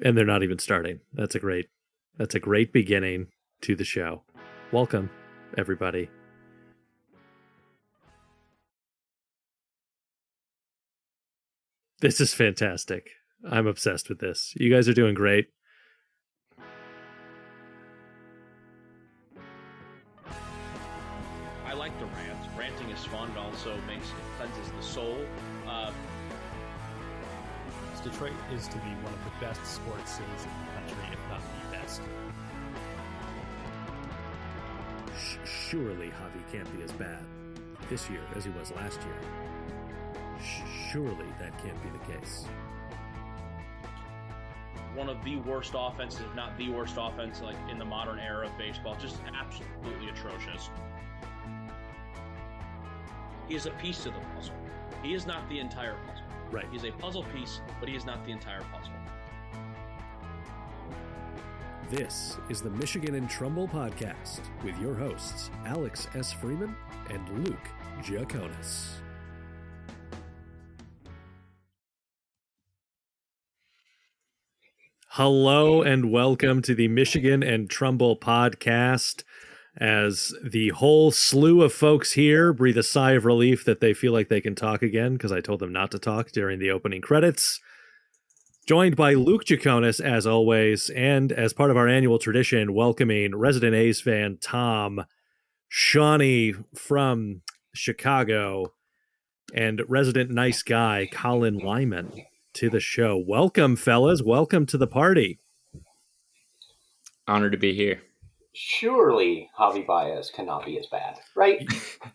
And they're not even starting. That's a great beginning to the show. Welcome, everybody. This is fantastic. I'm obsessed with this. You guys are doing great. I like the rant. Ranting is fun. It also cleanses the soul. Detroit is to be one of the best sports cities in the country, if not the best. Surely Javi can't be as bad this year as he was last year. Surely that can't be the case. One of the worst offenses, if not the worst offense, like in the modern era of baseball, just absolutely atrocious. He is a piece to the puzzle. He is not the entire puzzle. Right. He's a puzzle piece, but he is not the entire puzzle. This is the Michigan and Trumbull podcast with your hosts, Alex S. Freeman and Luke Giaconis. Hello and welcome to the Michigan and Trumbull podcast. As the whole slew of folks here breathe a sigh of relief that they feel like they can talk again, because I told them not to talk during the opening credits. Joined by Luke Giaconis, as always, and as part of our annual tradition, welcoming resident A's fan Tom, Shawnee from Chicago, and resident nice guy Colin Lyman to the show. Welcome, fellas. Welcome to the party. Honored to be here. Surely Javi Baez cannot be as bad, right?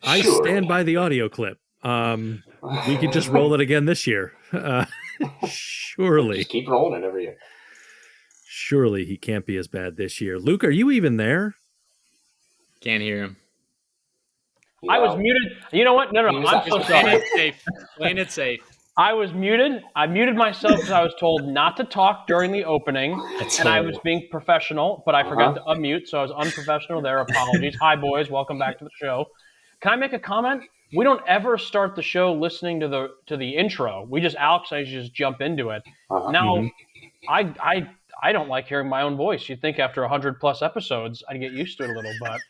I stand by the audio clip. We could just roll it again this year. Surely. Just keep rolling it every year. Surely he can't be as bad this year. Luke, are you even there? Can't hear him. I was muted. You know what? No, I'm so sorry. Playing it safe. I was muted. I muted myself because I was told not to talk during the opening, I was being professional, but I forgot to unmute, so I was unprofessional there. Apologies. Hi, boys. Welcome back to the show. Can I make a comment? We don't ever start the show listening to the intro. We just Alex and I just jump into it. Now, I don't like hearing my own voice. You'd think after 100+ episodes, I'd get used to it a little, but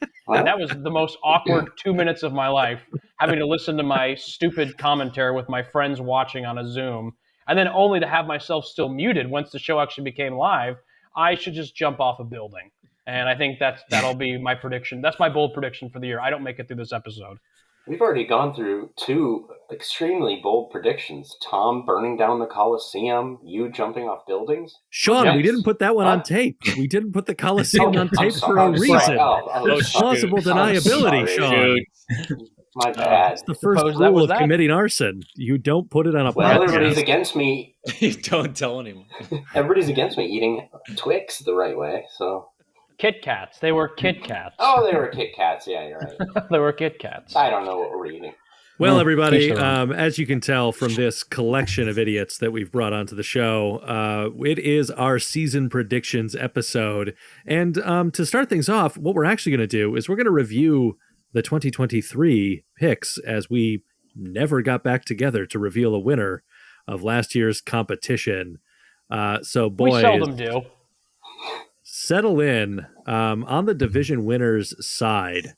that was the most awkward 2 minutes of my life, having to listen to my stupid commentary with my friends watching on a Zoom, and then only to have myself still muted once the show actually became live. I should just jump off a building. And I think that'll be my prediction. That's my bold prediction for the year. I don't make it through this episode. We've already gone through two extremely bold predictions. Tom burning down the Coliseum, you jumping off buildings. Sean, we didn't put that one on tape. We didn't put the Coliseum on tape for a reason. There's plausible deniability, Sean. My bad. It's the first rule of committing arson. You don't put it on a podcast. Everybody's against me. Don't tell anyone. Everybody's against me eating Twix the right way, so... Kit Kats. They were Kit Kats. Oh, they were Kit Kats. Yeah, you're right. They were Kit Kats. I don't know what we're eating. Well, everybody, as you can tell from this collection of idiots that we've brought onto the show, it is our season predictions episode. And to start things off, what we're actually going to do is we're going to review the 2023 picks, as we never got back together to reveal a winner of last year's competition. So, boys, we seldom do. Settle in. On the division winners side,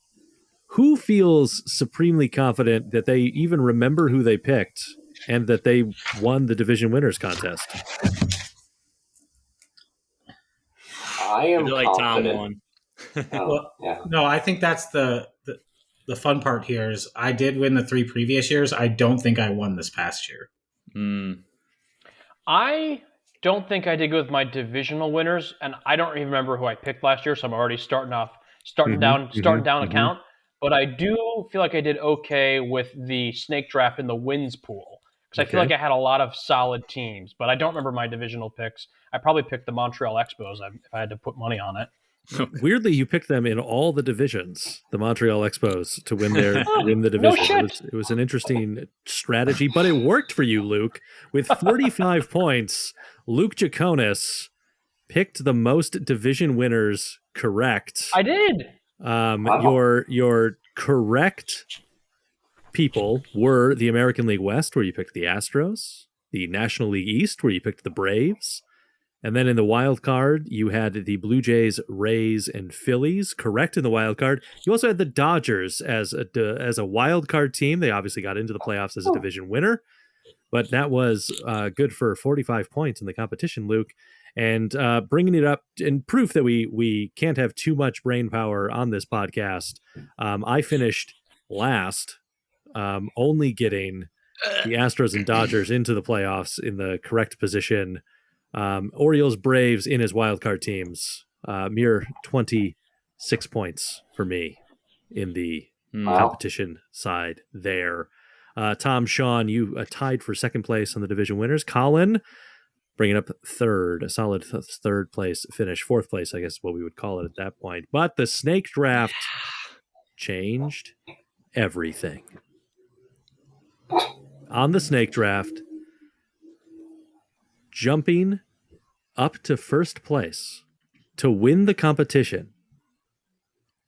who feels supremely confident that they even remember who they picked and that they won the division winners contest? I am like confident. Tom won. No, I think that's the fun part here is I did win the 3 previous years. I don't think I won this past year. I don't think I did good with my divisional winners, and I don't even remember who I picked last year, so I'm already starting down a count. But I do feel like I did okay with the snake draft in the wins pool, because I feel like I had a lot of solid teams, but I don't remember my divisional picks. I probably picked the Montreal Expos if I had to put money on it. Weirdly, you picked them in all the divisions, the Montreal Expos, to win the division. It was an interesting strategy, but it worked for you, Luke. With 45 points, Luke Giaconis picked the most division winners correct. I did. Your correct people were the American League West, where you picked the Astros, the National League East, where you picked the Braves, And then in the wild card, you had the Blue Jays, Rays, and Phillies correct in the wild card. You also had the Dodgers as a wild card team. They obviously got into the playoffs as a division winner, but that was good for 45 points in the competition, Luke. And bringing it up in proof that we can't have too much brain power on this podcast, I finished last, only getting the Astros and Dodgers into the playoffs in the correct position. Orioles, Braves in his wildcard teams, mere 26 points for me in the competition side there. Tom, Sean, you tied for second place on the division winners. Colin bringing up third, a solid third place finish. Fourth place, I guess is what we would call it at that point. But the snake draft changed everything. On the snake draft, jumping up to first place to win the competition,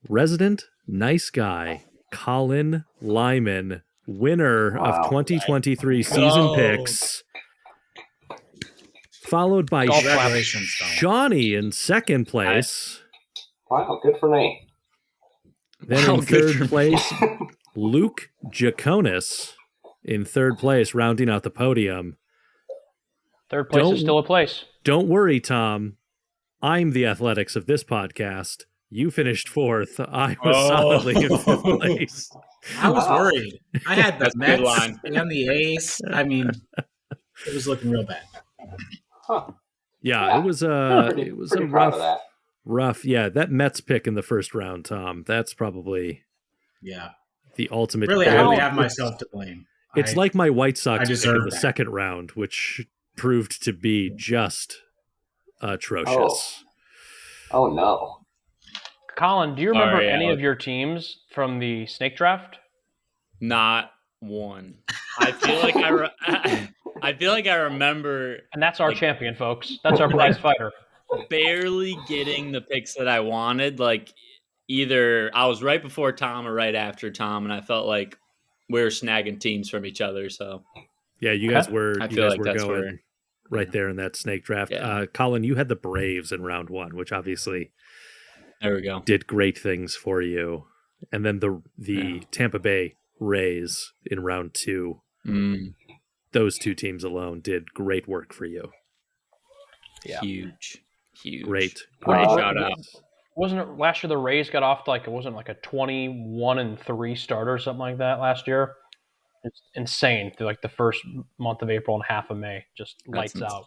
resident nice guy Colin Lyman, winner of 2023 season picks, followed by Shawnee in second place. Wow, good for me. Then in third place, Luke Jaconis in third place, rounding out the podium. Third place is still a place. Don't worry, Tom. I'm the athletics of this podcast. You finished fourth. I was solidly in fifth place. I was worried. I had the Mets and the A's. I mean, it was looking real bad. Huh. Yeah, it was a rough. Yeah, that Mets pick in the first round, Tom. That's probably the ultimate. Really, I only have myself to blame. It's like my White Sox pick in the second round, which proved to be just atrocious. Oh no. Colin, do you remember any of your teams from the snake draft? Not one. I feel like I remember. And that's our champion, folks. That's our prize fighter. Barely getting the picks that I wanted. Like, either I was right before Tom or right after Tom, and I felt like we were snagging teams from each other. So yeah, you guys were. I feel like that's going right there in that snake draft. Yeah. Colin, you had the Braves in round one, which obviously there we go did great things for you, and then the Tampa Bay Rays in round two. Those two teams alone did great work for you. Yeah. Huge. Great shout out. Wasn't it last year the Rays got off to it wasn't like a 21-3 start or something like that last year? It's insane through like the first month of April and half of May, just lights out.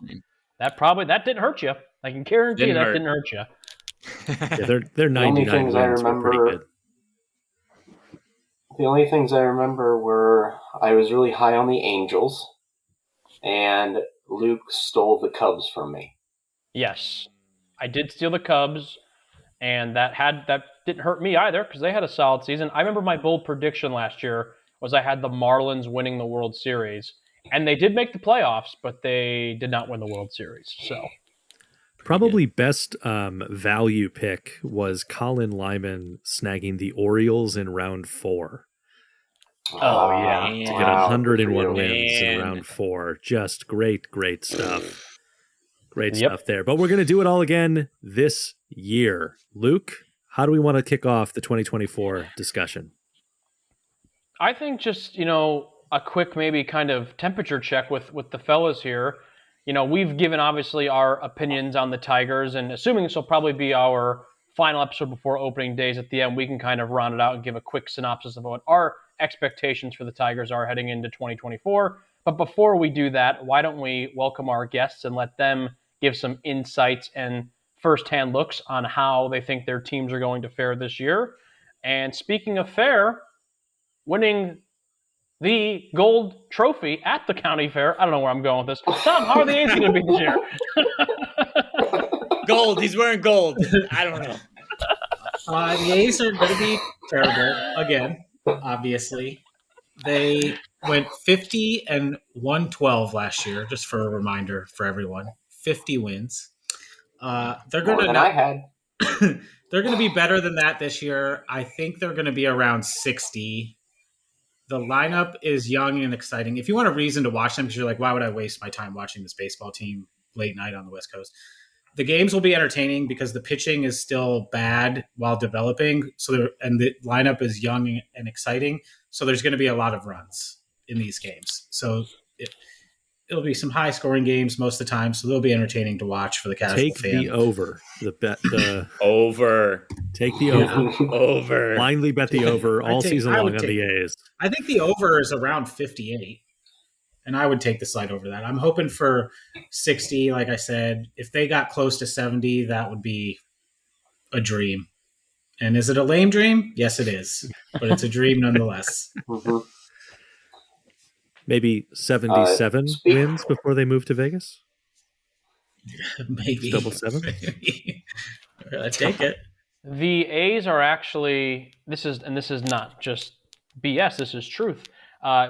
That didn't hurt you. I can guarantee didn't hurt you. Yeah, they're 99 wins were pretty good. The only things I remember were I was really high on the Angels, and Luke stole the Cubs from me. Yes, I did steal the Cubs, and that didn't hurt me either because they had a solid season. I remember my bold prediction last year was I had the Marlins winning the World Series, and they did make the playoffs, but they did not win the World Series. So probably best value pick was Colin Lyman snagging the Orioles in round 4. Oh yeah, to get 101 wins in round 4. Just great stuff. Great stuff there. But we're going to do it all again this year. Luke, how do we want to kick off the 2024 discussion? I think just, a quick maybe kind of temperature check with the fellas here. We've given obviously our opinions on the Tigers, and assuming this will probably be our final episode before opening days at the end, we can kind of round it out and give a quick synopsis of what our expectations for the Tigers are heading into 2024. But before we do that, why don't we welcome our guests and let them give some insights and firsthand looks on how they think their teams are going to fare this year. And speaking of fair, winning the gold trophy at the county fair. I don't know where I'm going with this. Tom, how are the A's going to be this year? Gold. He's wearing gold. I don't know. The A's are going to be terrible again, obviously. They went 50-112 last year, just for a reminder for everyone. 50 wins. They're going to I had. They're going to be better than that this year. I think they're going to be around 60. The lineup is young and exciting. If you want a reason to watch them, because you're like, why would I waste my time watching this baseball team? late night on the West Coast. The games will be entertaining because the pitching is still bad while developing. And the lineup is young and exciting. So there's going to be a lot of runs in these games. So it'll be some high scoring games most of the time. So they'll be entertaining to watch for the casual fan. Take the over. Over. Take the over. Over. Blindly bet the over all season long on the A's. I think the over is around 58. And I would take the slight over that. I'm hoping for 60, like I said. If they got close to 70, that would be a dream. And is it a lame dream? Yes, it is. But it's a dream nonetheless. Mm-hmm. Maybe 77 wins before they move to Vegas? Maybe. Double seven? I'd take it. The A's are actually this is not just BS. This is truth.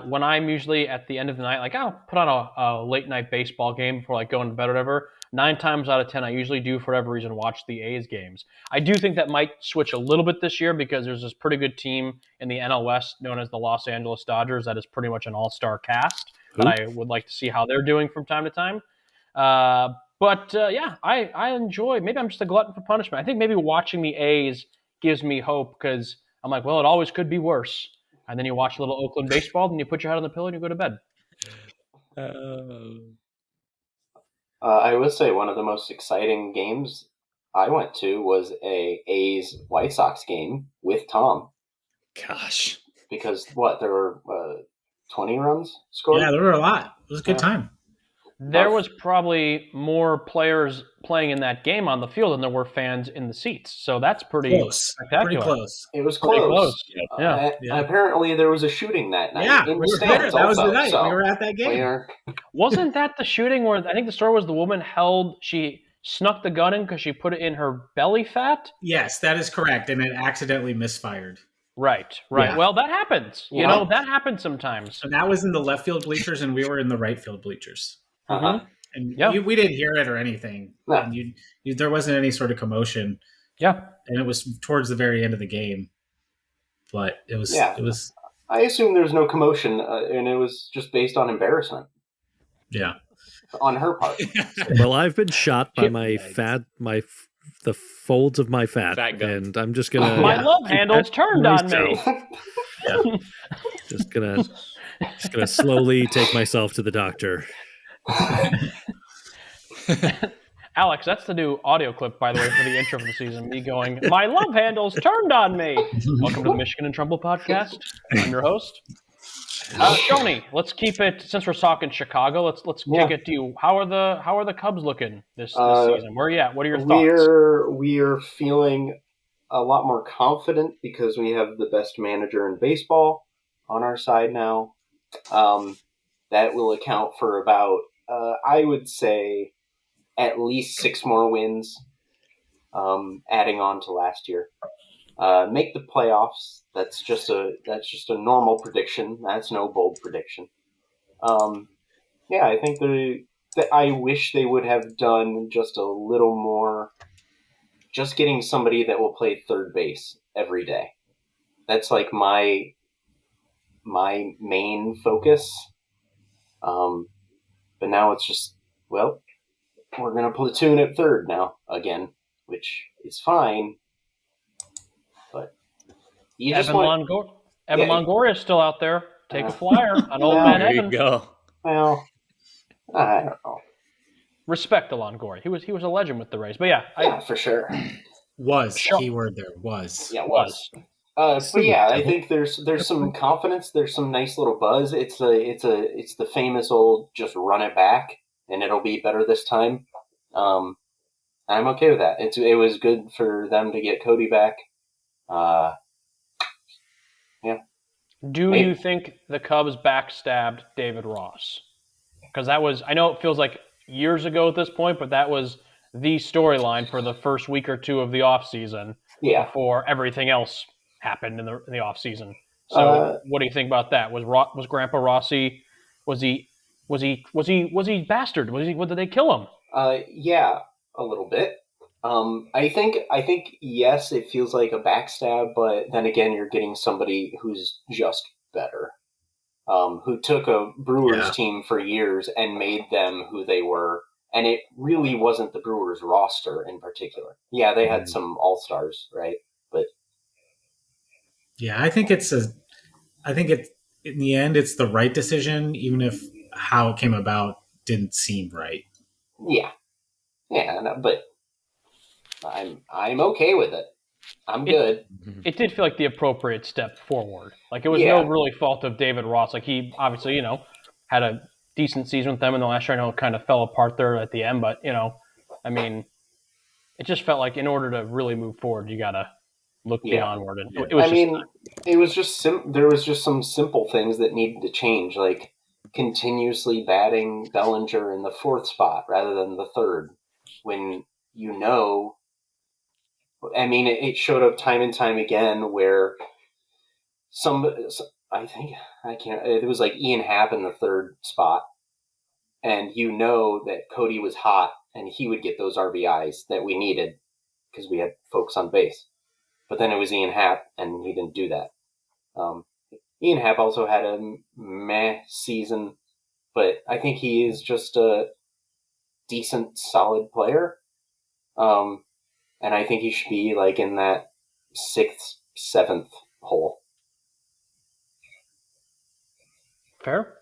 When I'm usually at the end of the night, like I'll put on a late night baseball game before like going to bed or whatever. 9 times out of 10, I usually do, for whatever reason, watch the A's games. I do think that might switch a little bit this year because there's this pretty good team in the NL West known as the Los Angeles Dodgers that is pretty much an all-star cast that I would like to see how they're doing from time to time. But I enjoy. Maybe I'm just a glutton for punishment. I think maybe watching the A's gives me hope because I'm like, well, it always could be worse. And then you watch a little Oakland baseball, then you put your head on the pillow and you go to bed. I would say one of the most exciting games I went to was a A's White Sox game with Tom. Gosh. Because there were 20 runs scored? Yeah, there were a lot. It was a good time. There was probably more players playing in that game on the field than there were fans in the seats. So that's pretty spectacular. Pretty close. It was Pretty close. Yeah. Apparently there was a shooting that night. Yeah, in we the were there. stands That was also, the night. so We were at that game. Wasn't that the shooting where I think the story was the woman she snuck the gun in because she put it in her belly fat? Yes, that is correct. And it accidentally misfired. Right. Yeah. Well, that happens. Yeah. You know, that happens sometimes. And that was in the left field bleachers, and we were in the right field bleachers. Uh-huh. And Yeah. we didn't hear it or anything. No. And there wasn't any sort of commotion. Yeah. And it was towards the very end of the game. But it was. I assume there's no commotion, and it was just based on embarrassment. Yeah. On her part. Well, I've been shot by my the folds of my fat gun. and I'm just gonna. My love handle's turned on me. Just gonna slowly take myself to the doctor. Alex, that's the new audio clip, by the way, for the intro of the season. Me going, my love handle's turned on me. Welcome to the Michigan and Trumbull podcast. I'm your host. Shoney, let's keep it, since we're talking Chicago, let's kick it to you. How are the Cubs looking this season? Where are you at? What are your thoughts? We're feeling a lot more confident because we have the best manager in baseball on our side now. That will account for about, I would say, at least 6 more wins, adding on to last year. Make the playoffs. That's just a normal prediction. That's no bold prediction. I think I wish they would have done just a little more. Just getting somebody that will play third base every day. That's like my main focus. But now it's just, well, we're going to platoon at third now again, which is fine. But you just Evan Longoria is still out there. Take a flyer on old man There Evan. you go. Well, I don't know. Respect to Longoria. He was a legend with the Rays. But yeah, for sure. Keyword there was. Yeah, was. But yeah, I think there's some confidence. There's some nice little buzz. It's the famous old just run it back and it'll be better this time. I'm okay with that. It was good for them to get Cody back. Do you think the Cubs backstabbed David Ross? Because that was, I know it feels like years ago at this point, but that was the storyline for the first week or two of the offseason before everything else happened in the offseason. So what do you think about that? Was Grandpa Rossi, was he bastard? Did they kill him? Yeah, a little bit. I think yes, it feels like a backstab, but then again, you're getting somebody who's just better, who took a Brewers team for years and made them who they were, And it really wasn't the Brewers roster in particular. Yeah, they had some all-stars, right? But Yeah, I think in the end, it's the right decision, even if how it came about didn't seem right. yeah, but I'm okay with it. I'm good. It did feel like the appropriate step forward. Like it was no really fault of David Ross. Like he obviously, had a decent season with them in the last year. I know it kind of fell apart there at the end, but I mean, it just felt like in order to really move forward, you gotta look beyondward. And it was it was just there was just some simple things that needed to change, like continuously batting Bellinger in the 4th spot rather than the 3rd. When it showed up time and time again where it was like Ian Happ in the 3rd spot, and that Cody was hot and he would get those RBIs that we needed because we had folks on base. But then it was Ian Happ, and he didn't do that. Ian Happ also had a meh season, but I think he is just a decent, solid player. And I think he should be like in that 6th, 7th hole. fair.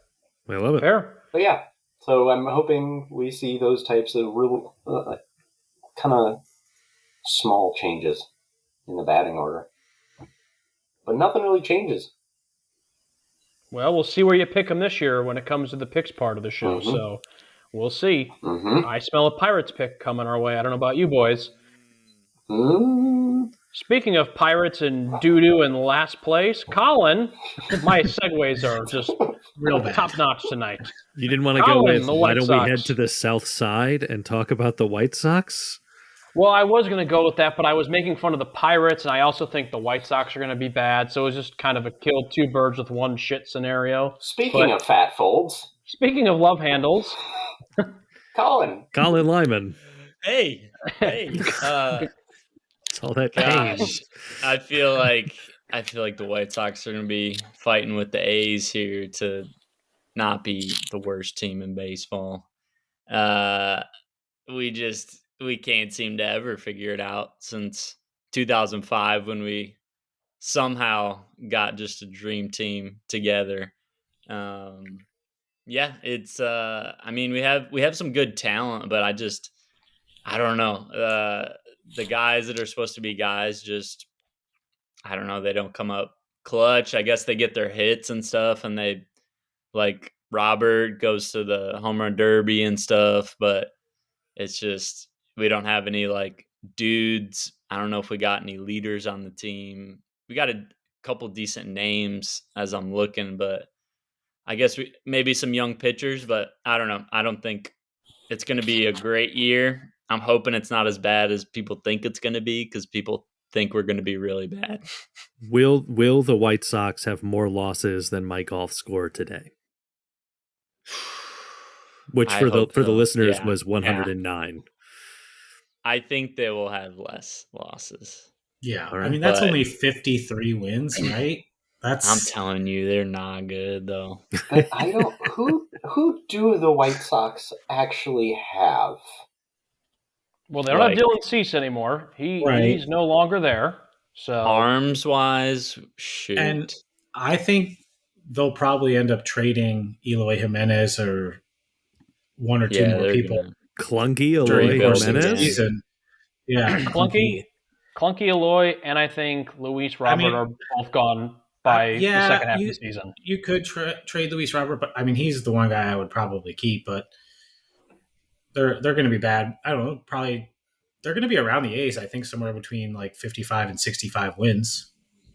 I love it. Fair. But yeah, so I'm hoping we see those types of real kind of small changes in the batting order. But nothing really changes. Well, we'll see where you pick them this year when it comes to the picks part of the show. Mm-hmm. So we'll see. Mm-hmm. I smell a Pirates pick coming our way. I don't know about you boys. Mm. Speaking of Pirates and doo-doo in last place, Colin, my segues are just Real bad. top-notch tonight. You didn't want to go Colin, with, the why White don't we Sox. head to the south side and talk about the White Sox? Well, I was going to go with that, but I was making fun of the Pirates, and I also think the White Sox are going to be bad, so it was just kind of a kill two birds with one shit scenario. Speaking of fat folds, Speaking of love handles, Colin Lyman. Hey. It's all that Gosh, pain. I feel like the White Sox are going to be fighting with the A's here to not be the worst team in baseball. We can't seem to ever figure it out since 2005 when we somehow got just a dream team together. It's we have some good talent, but I don't know. The guys that are supposed to be guys just, I don't know, they don't come up clutch. I guess they get their hits and stuff, and they, like, Robert goes to the home run derby and stuff, but it's just, we don't have any, like, dudes. I don't know if we got any leaders on the team. We got a couple decent names as I'm looking, but I guess maybe some young pitchers, but I don't know. I don't think it's going to be a great year. I'm hoping it's not as bad as people think it's going to be, because people think we're going to be really bad. Will the White Sox have more losses than my golf score today? Which for the listeners was 109. I think they will have less losses. Yeah, All right. I mean that's only 53 wins, right? I'm telling you, they're not good though. But I don't. Who do the White Sox actually have? well, they don't have Dylan Cease anymore. He's no longer there. So arms wise, shoot. And I think they'll probably end up trading Eloy Jimenez or one or two more people. Clunky Eloy Jimenez. Season. Yeah, Clunky Eloy and I think Luis Robert are both gone by the second half of the season. You could trade Luis Robert, but I mean he's the one guy I would probably keep. But they're going to be bad. I don't know. Probably they're going to be around the A's. I think somewhere between like 55 and 65 wins.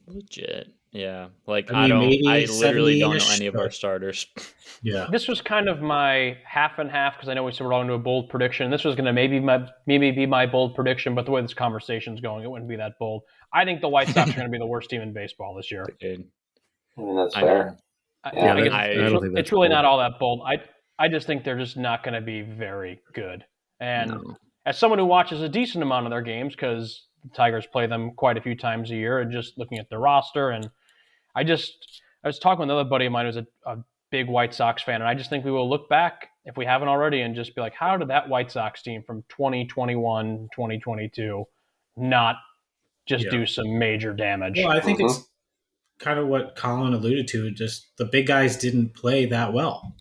Legit. Yeah. Like I literally don't know any of our starters. Yeah. This was kind of my half and half, because I know we said we're all into a bold prediction. This was going to maybe be my bold prediction, but the way this conversation's going, it wouldn't be that bold. I think the White Sox are going to be the worst team in baseball this year. I mean, that's fair. It's really not all that bold. I just think they're just not going to be very good. And as someone who watches a decent amount of their games, because the Tigers play them quite a few times a year, and just looking at their roster, and I was talking with another buddy of mine who's a big White Sox fan, and I just think we will look back if we haven't already, and just be like, how did that White Sox team from 2021, 2022 not just do some major damage? Well, I think it's kind of what Colin alluded to. Just the big guys didn't play that well.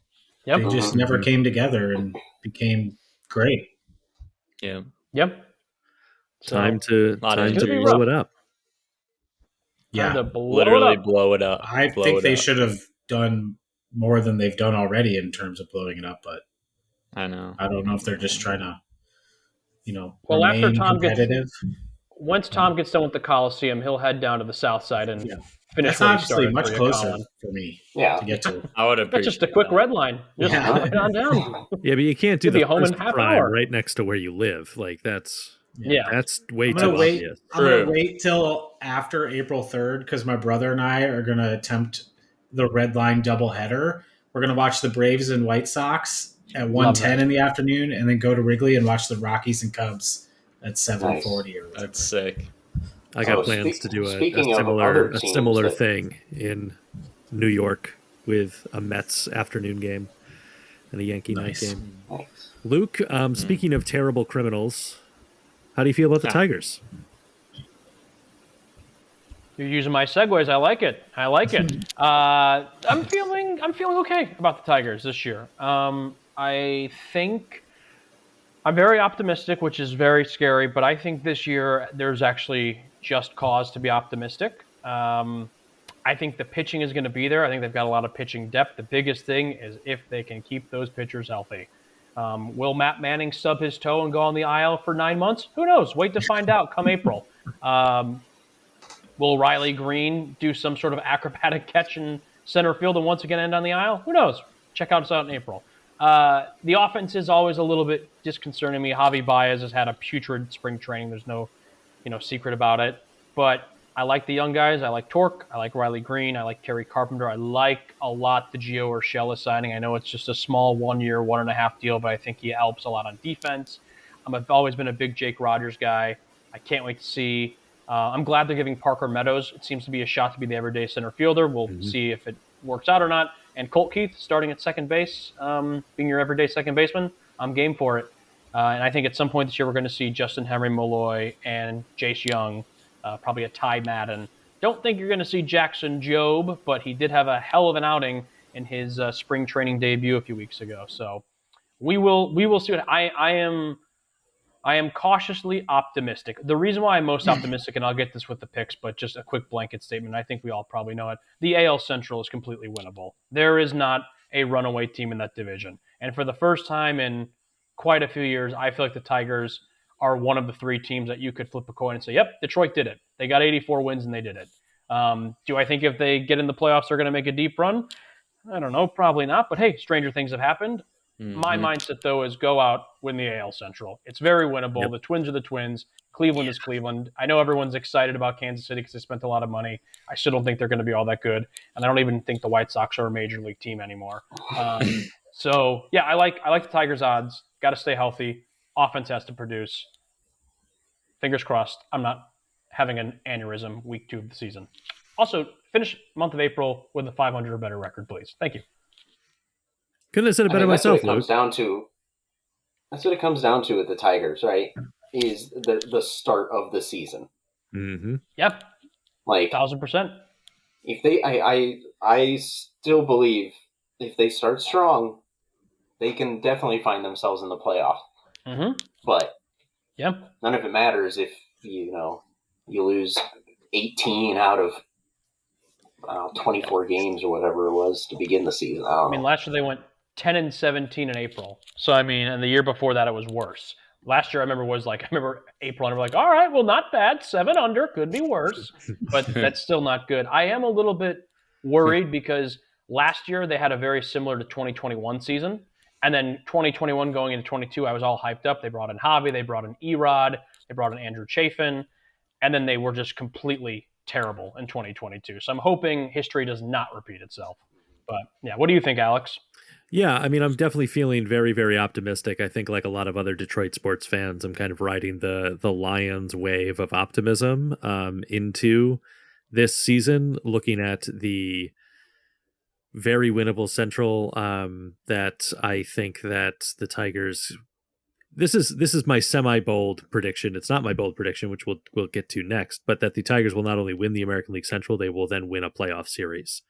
Yep. They just never came together and became great. Yeah. Yep. Time to injuries. blow it up. Time to blow Literally it up. blow it up. I think they should have done more than they've done already in terms of blowing it up, but I know. I don't know if they're just trying to, Well, after remain Tom competitive. Once Tom gets done with the Coliseum, he'll head down to the South Side and finish That's what he obviously started much for you, closer Colin. for me Yeah. to get to. I would appreciate That's just a quick that. red line. Just Yeah. right on down. Yeah, but you can't do You'll be the home in first half prime hour. right next to where you live. Like that's way I'm too gonna wait. obvious. I'm gonna wait till after April 3rd because my brother and I are gonna attempt the red line doubleheader. We're gonna watch the Braves and White Sox at 1:10 in the afternoon, and then go to Wrigley and watch the Rockies and Cubs at 7:40 or whatever. That's sick. I got plans to do a speaking of other teams similar that- thing in New York with a Mets afternoon game and a Yankee night game. Nice. Luke, speaking of terrible criminals, how do you feel about the Tigers? You're using my segues. I like it. I'm feeling okay about the Tigers this year. I think I'm very optimistic, which is very scary, but I think this year there's actually just cause to be optimistic. I think the pitching is going to be there. I think they've got a lot of pitching depth. The biggest thing is if they can keep those pitchers healthy. Will Matt Manning stub his toe and go on the IL for 9 months? Who knows? Wait to find out come April. Will Riley Green do some sort of acrobatic catch in center field and once again end on the aisle? Who knows? Check us out in April. The offense is always a little bit disconcerting me. Javi Baez has had a putrid spring training. There's no, secret about it. But I like the young guys. I like Torque. I like Riley Green. I like Terry Carpenter. I like a lot the Gio Urshela signing. I know it's just a small 1 year, 1.5 deal, but I think he helps a lot on defense. I've always been a big Jake Rogers guy. I can't wait to see. I'm glad they're giving Parker Meadows. It seems to be a shot to be the everyday center fielder. We'll see if it works out or not. And Colt Keith starting at second base, being your everyday second baseman, I'm game for it. And I think at some point this year we're going to see Justin Henry Malloy and Jace Young, probably a Ty Madden. Don't think you're going to see Jackson Jobe, but he did have a hell of an outing in his spring training debut a few weeks ago. So we will see what I am cautiously optimistic. The reason why I'm most optimistic, and I'll get this with the picks, but just a quick blanket statement, I think we all probably know it. The AL Central is completely winnable. There is not a runaway team in that division. And for the first time in quite a few years, I feel like the Tigers are one of the three teams that you could flip a coin and say, yep, Detroit did it. They got 84 wins and they did it. Do I think if they get in the playoffs, they're going to make a deep run? I don't know, probably not. But hey, stranger things have happened. My mindset, though, is go out, win the AL Central. It's very winnable. Yep. The Twins are the Twins. Cleveland is Cleveland. I know everyone's excited about Kansas City because they spent a lot of money. I still don't think they're going to be all that good. And I don't even think the White Sox are a major league team anymore. So, yeah, I like the Tigers' odds. Got to stay healthy. Offense has to produce. Fingers crossed I'm not having an aneurysm week 2 of the season. Also, finish month of April with a 500 or better record, please. Thank you. Couldn't have said it better myself, Luke. That's what it comes down to with the Tigers, right? Is the start of the season. Mm-hmm. Yep. Like 1,000%. If they, I still believe if they start strong, they can definitely find themselves in the playoff. Mm-hmm. But none of it matters if you lose 18 out of 24 games or whatever it was to begin the season. I mean, last year they went 10-17 in April. So and the year before that it was worse. Last year I remember April and we're like, all right, well, not bad. 7 under, could be worse, but that's still not good. I am a little bit worried because last year they had a very similar to 2021 season. And then 2021 going into 22, I was all hyped up. They brought in Javi, they brought in Erod, they brought in Andrew Chafin, and then they were just completely terrible in 2022. So I'm hoping history does not repeat itself. But yeah, what do you think, Alex? Yeah, I mean, I'm definitely feeling very, very optimistic. I think, like a lot of other Detroit sports fans, I'm kind of riding the Lions wave of optimism into this season, looking at the very winnable Central. That I think that the Tigers. This is my semi-bold prediction. It's not my bold prediction, which we'll get to next, but that the Tigers will not only win the American League Central, they will then win a playoff series.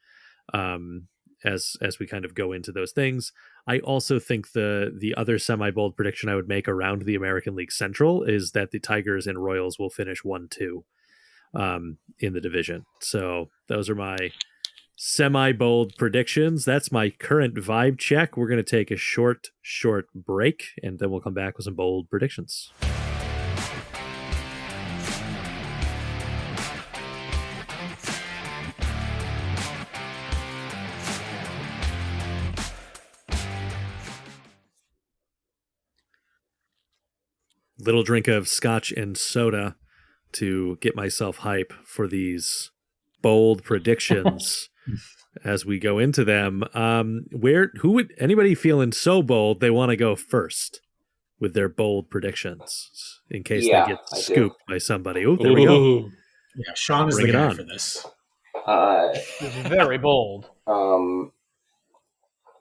As we kind of go into those things, I also think the other semi-bold prediction I would make around the American League Central is that the Tigers and Royals will finish 1-2 in the division. So those are my semi-bold predictions. That's my current vibe check. We're going to take a short break, and then we'll come back with some bold predictions. Little drink of scotch and soda to get myself hype for these bold predictions as we go into them. Who would anybody feeling so bold they want to go first with their bold predictions in case they get scooped by somebody? Oh, there we go. Yeah, Sean is the guy for this. It's very bold.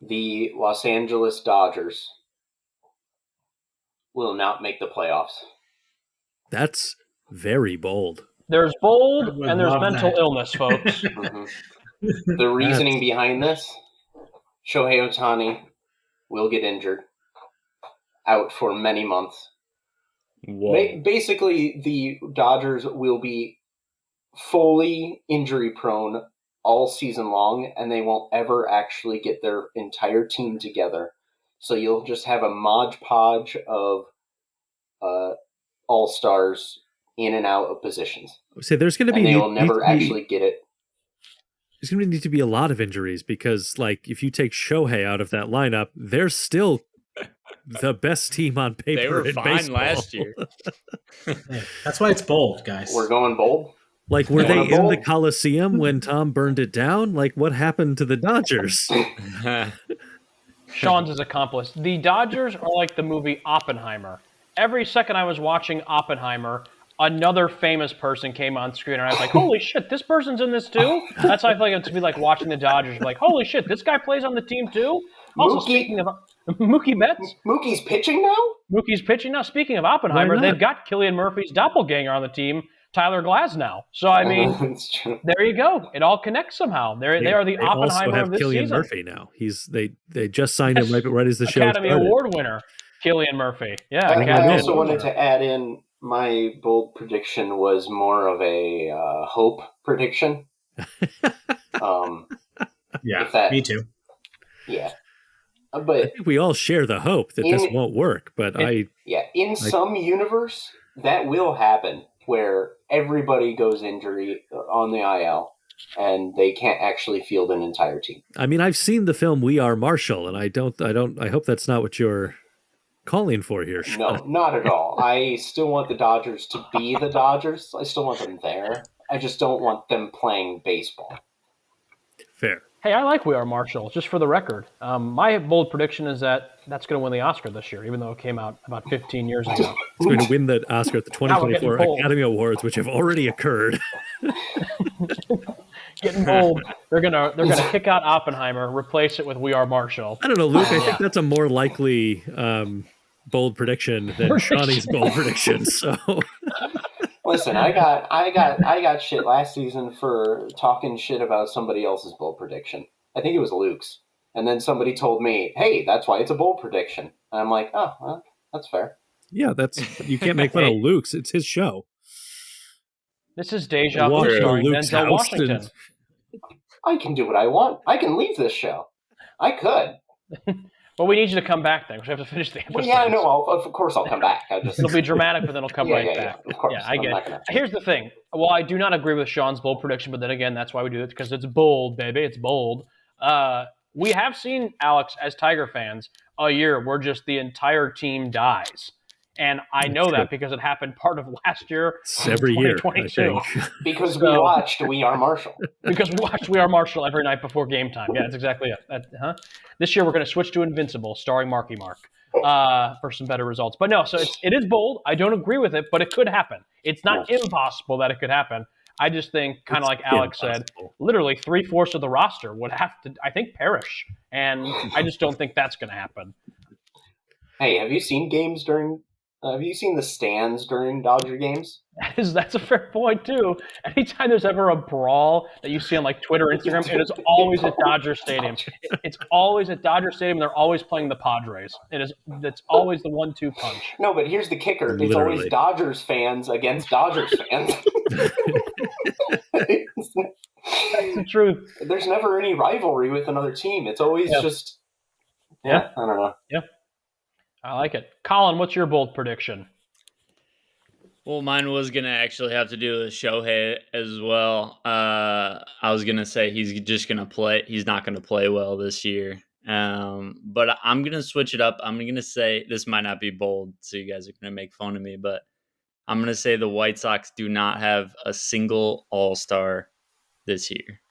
The Los Angeles Dodgers will not make the playoffs. That's very bold. There's bold and there's mental illness, folks. The reasoning behind this, Shohei Ohtani will get injured, out for many months. Basically, the Dodgers will be fully injury prone all season long, and they won't ever actually get their entire team together. So you'll just have a Mod Podge of all-stars in and out of positions. So there's going to be... And they will never actually get it. There's going to need to be a lot of injuries because, like, if you take Shohei out of that lineup, they're still the best team on paper. They were in fine baseball. last year. Hey, that's why it's bold, guys. We're going bold. Like, were they in the Coliseum when Tom burned it down? Like, what happened to the Dodgers? Sean's his accomplice. The Dodgers are like the movie Oppenheimer. Every second I was watching Oppenheimer, another famous person came on screen, and I was like, holy shit, this person's in this too? That's how I feel like it's be like watching the Dodgers. Like, holy shit, this guy plays on the team too? Also, speaking of Mookie Betts. Mookie's pitching now? Mookie's pitching now. Speaking of Oppenheimer, they've got Cillian Murphy's doppelganger on the team, Tyler Glasnow. So, I mean, there you go. It all connects somehow. They are the Oppenheimer of this Cillian season. Murphy now. They just signed him right as the show Academy started. Award winner, Cillian Murphy. Yeah, I also wanted to add in my bold prediction was more of a hope prediction. Me too. Yeah. But I think we all share the hope that this won't work, but in some universe, that will happen where everybody goes injury on the IL and they can't actually field an entire team. I mean, I've seen the film We Are Marshall, and I hope that's not what you're calling for here. No, not at all. I still want the Dodgers to be the Dodgers. I still want them there. I just don't want them playing baseball. Fair. Hey, I like We Are Marshall, just for the record. My bold prediction is that that's going to win the Oscar this year, even though it came out about 15 years ago. It's going to win the Oscar at the 2024 Academy Awards, which have already occurred. Getting bold. They're gonna kick out Oppenheimer, replace it with We Are Marshall. I don't know, Luke. I think that's a more likely bold prediction than Shawnee's bold prediction. So, listen, I got shit last season for talking shit about somebody else's bold prediction. I think it was Luke's, and then somebody told me, "Hey, that's why it's a bold prediction." And I'm like, "Oh, well, that's fair." Yeah, you can't make fun of Luke's. It's his show. This is Deja Vu starring Denzel Washington. I can do what I want. I can leave this show. I could. Well, we need you to come back then, because we have to finish the episode. Well, yeah, I know. Of course I'll come back. It'll be dramatic, but then it'll come back. Yeah, of course. Yeah, I get it. Here's the thing. Well, I do not agree with Sean's bold prediction, but then again, that's why we do it, because it's bold, baby. It's bold. We have seen, Alex, as Tiger fans, a year where just the entire team dies. And I know that because it happened part of last year, every year, 2022. Because we watched We Are Marshall. Because we watched We Are Marshall every night before game time. Yeah, that's exactly it. This year we're going to switch to Invincible, starring Marky Mark, for some better results. But no, so it is bold. I don't agree with it, but it could happen. It's not impossible that it could happen. I just think, kind of It's like Alex said, impossible. literally 3/4 of the roster would have to, I think, perish. And I just don't think that's going to happen. Hey, have you seen games during? Have you seen the stands during Dodger games? That's a fair point, too. Anytime there's ever a brawl that you see on like Twitter, Instagram, it is always at Dodger Stadium. It's always at Dodger Stadium. They're always playing the Padres. That's always the 1-2 punch. No, but here's the kicker: it's Literally. always Dodgers fans against Dodgers fans. That's the truth. There's never any rivalry with another team. It's always just I don't know. Yeah. I like it. Colin, what's your bold prediction? Well, mine was going to actually have to do with Shohei as well. I was going to say he's just going to play. He's not going to play well this year. But I'm going to switch it up. I'm going to say this might not be bold, so you guys are going to make fun of me, but I'm going to say the White Sox do not have a single All-Star this year.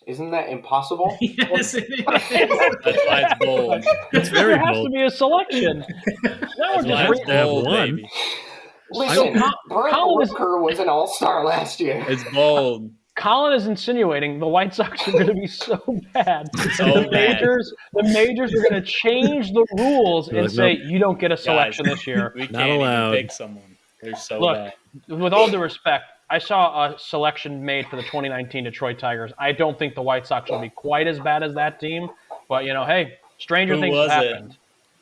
Isn't that impossible? Yes, it is. That's why it's bold. It's very There has bold. to be a selection. Now That's we're why just it's have bold, one. baby. Listen, Brett Colin is- Rooker was an all-star last year. It's bold. Colin is insinuating the White Sox are going to be so bad. So the bad. majors are going to change the rules You're and like, say nope. you don't get a selection this year. We Not can't allowed. even pick someone. They're so Look, bad. with all due respect, I saw a selection made for the 2019 Detroit Tigers. I don't think the White Sox will be quite as bad as that team, but hey, stranger Who things was have it? happened.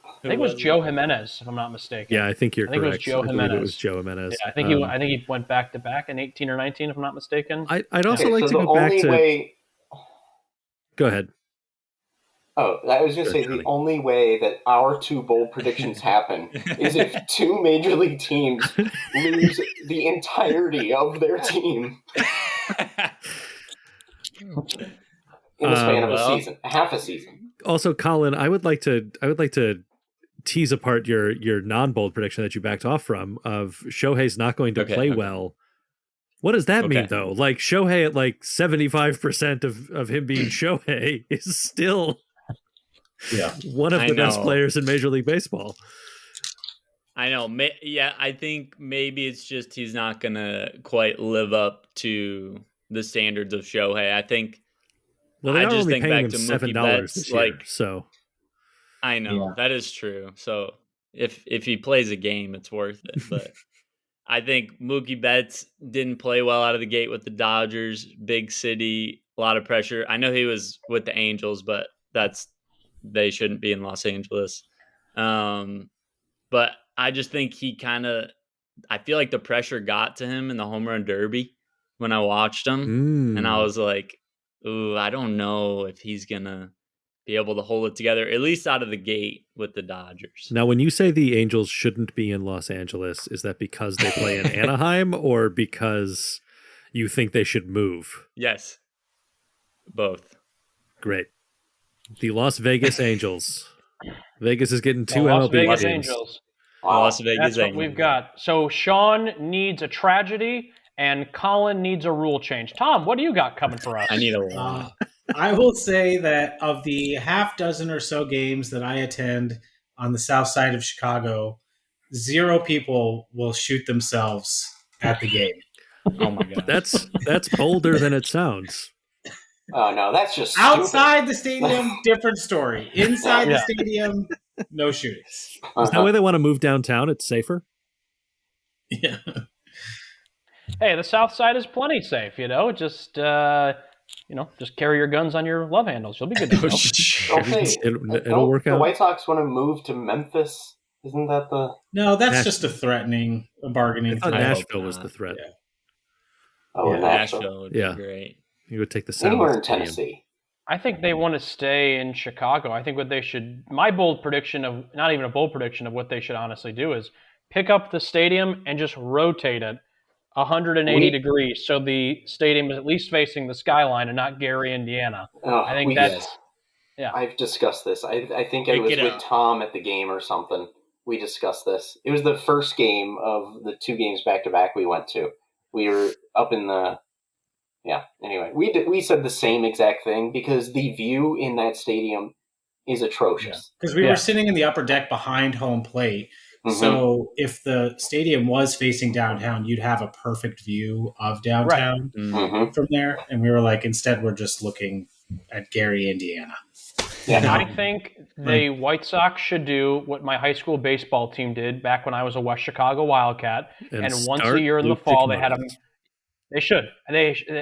I think it was Joe Jimenez, if I'm not mistaken. Yeah, I think you're I think it was correct. Joe I believe it Jimenez. was Joe Jimenez. Yeah, I think he went back to back in 18 or 19, if I'm not mistaken. I'd also Okay, like so to the go back only to. way. Go ahead. Oh, I was going to Good, say Johnny. the only way that our two bold predictions happen is if two major league teams lose the entirety of their team in the span of a well. season, half a season. Also, Colin, I would like to tease apart your non-bold prediction that you backed off from of Shohei's not going to Okay, play okay. well. What does that mean, Okay. though? Like Shohei at like 75% of him being Shohei is still one of I the best know. players in Major League Baseball. I know. Yeah, I think maybe it's just he's not going to quite live up to the standards of Shohei. I think Well, they I are just only think paying back him to Mookie $7 Betts, this year, like so I know that is true. So if he plays a game, it's worth it. But I think Mookie Betts didn't play well out of the gate with the Dodgers, big city, a lot of pressure. I know he was with the Angels, but they shouldn't be in Los Angeles. But I just think I feel like the pressure got to him in the home run derby when I watched him. And I was like, ooh, I don't know if he's going to be able to hold it together, at least out of the gate with the Dodgers. Now, when you say the Angels shouldn't be in Los Angeles, is that because they play in Anaheim or because you think they should move? Yes, both. Great. The Las Vegas Angels. Vegas is getting two Las MLB Vegas teams. Angels. Wow. Las Vegas That's what Angels. we've got. So Sean needs a tragedy, and Colin needs a rule change. Tom, what do you got coming for us? I need a lot. I will say that of the half dozen or so games that I attend on the south side of Chicago, 0 people will shoot themselves at the game. Oh my god. That's bolder than it sounds. Oh no, that's just stupid. Outside the stadium, different story. Inside the stadium, no shootings. Is that why they want to move downtown? It's safer. Yeah. Hey, the South Side is plenty safe. Just just carry your guns on your love handles. You'll be good to go. It'll work The out. White Sox want to move to Memphis. Isn't that the? No, that's just a threatening, a bargaining I thought threat. Nashville was the threat. Yeah. Oh, Yeah. Nashville would be Yeah. great. You would take the sound. Anywhere in Tennessee. I think they want to stay in Chicago. I think what they should, my bold prediction of, not even a bold prediction of what they should honestly do is pick up the stadium and just rotate it 180 degrees so the stadium is at least facing the skyline and not Gary, Indiana. Oh, I think that's, I've discussed this. I think I Pick was it with up. Tom at the game or something. We discussed this. It was the first game of the 2 games back to back we went to. We were up in the Anyway, we said the same exact thing because the view in that stadium is atrocious. Because we were sitting in the upper deck behind home plate, So if the stadium was facing downtown, you'd have a perfect view of downtown from there. And we were like, instead, we're just looking at Gary, Indiana. Yeah. I think the White Sox should do what my high school baseball team did back when I was a West Chicago Wildcat. And once a year in the fall, they had They should.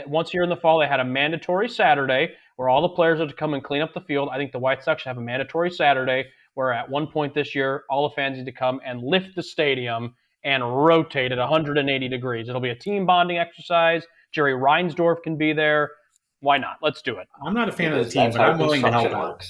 Once a year in the fall, they had a mandatory Saturday where all the players had to come and clean up the field. I think the White Sox should have a mandatory Saturday where at one point this year, all the fans need to come and lift the stadium and rotate at 180 degrees. It'll be a team bonding exercise. Jerry Reinsdorf can be there. Why not? Let's do it. I'm not a fan of the team, but I'm willing to help out.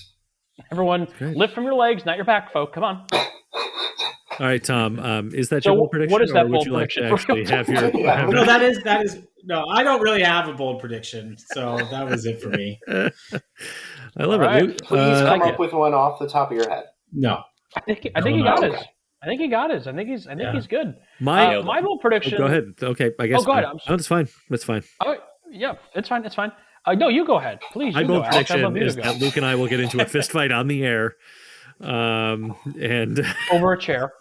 Everyone, lift from your legs, not your back, folk. Come on. All right, Tom. Is that your bold prediction? What is that or would bold you like prediction? to actually have your? No, that is. No, I don't really have a bold prediction, so that was it for me. I love it. Luke, please come up with one off the top of your head. No, I think he got his. I think he got his. I think he's good. My bold prediction. Go ahead. Okay, I guess. Oh, go ahead. No, it's fine. It's fine. Oh, yeah, it's fine. It's fine. No, you go ahead, please. My bold prediction is that Luke and I will get into a fist fight on the air, and over a chair.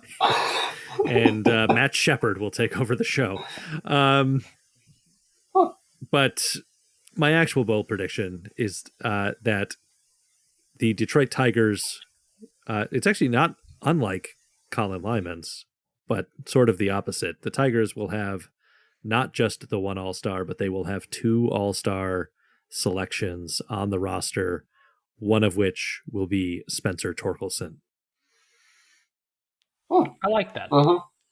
And Matt Shepard will take over the show. But my actual bold prediction is that the Detroit Tigers, it's actually not unlike Colin Lyman's, but sort of the opposite. The Tigers will have not just the one All-Star, but they will have 2 All-Star selections on the roster, one of which will be Spencer Torkelson. I like that.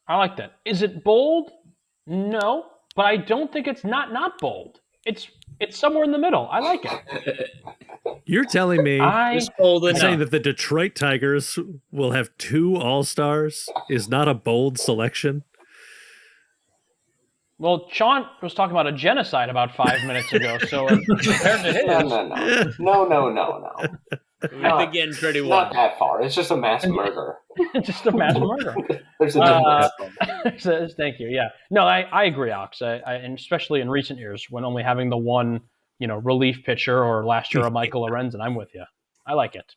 I like that. Is it bold? No, but I don't think it's not bold. It's somewhere in the middle. I like it. You're telling me saying that the Detroit Tigers will have 2 All-Stars is not a bold selection? Well, Sean was talking about a genocide about 5 minutes ago, so compared to his... No. We're getting pretty wild. Not that far. It's just a mass murder. Just a mass murder. There's a difference. Thank you. Yeah. No, I agree, Alex. And especially in recent years, when only having the one, relief pitcher, or last year a Michael Lorenzen, I'm with you. I like it.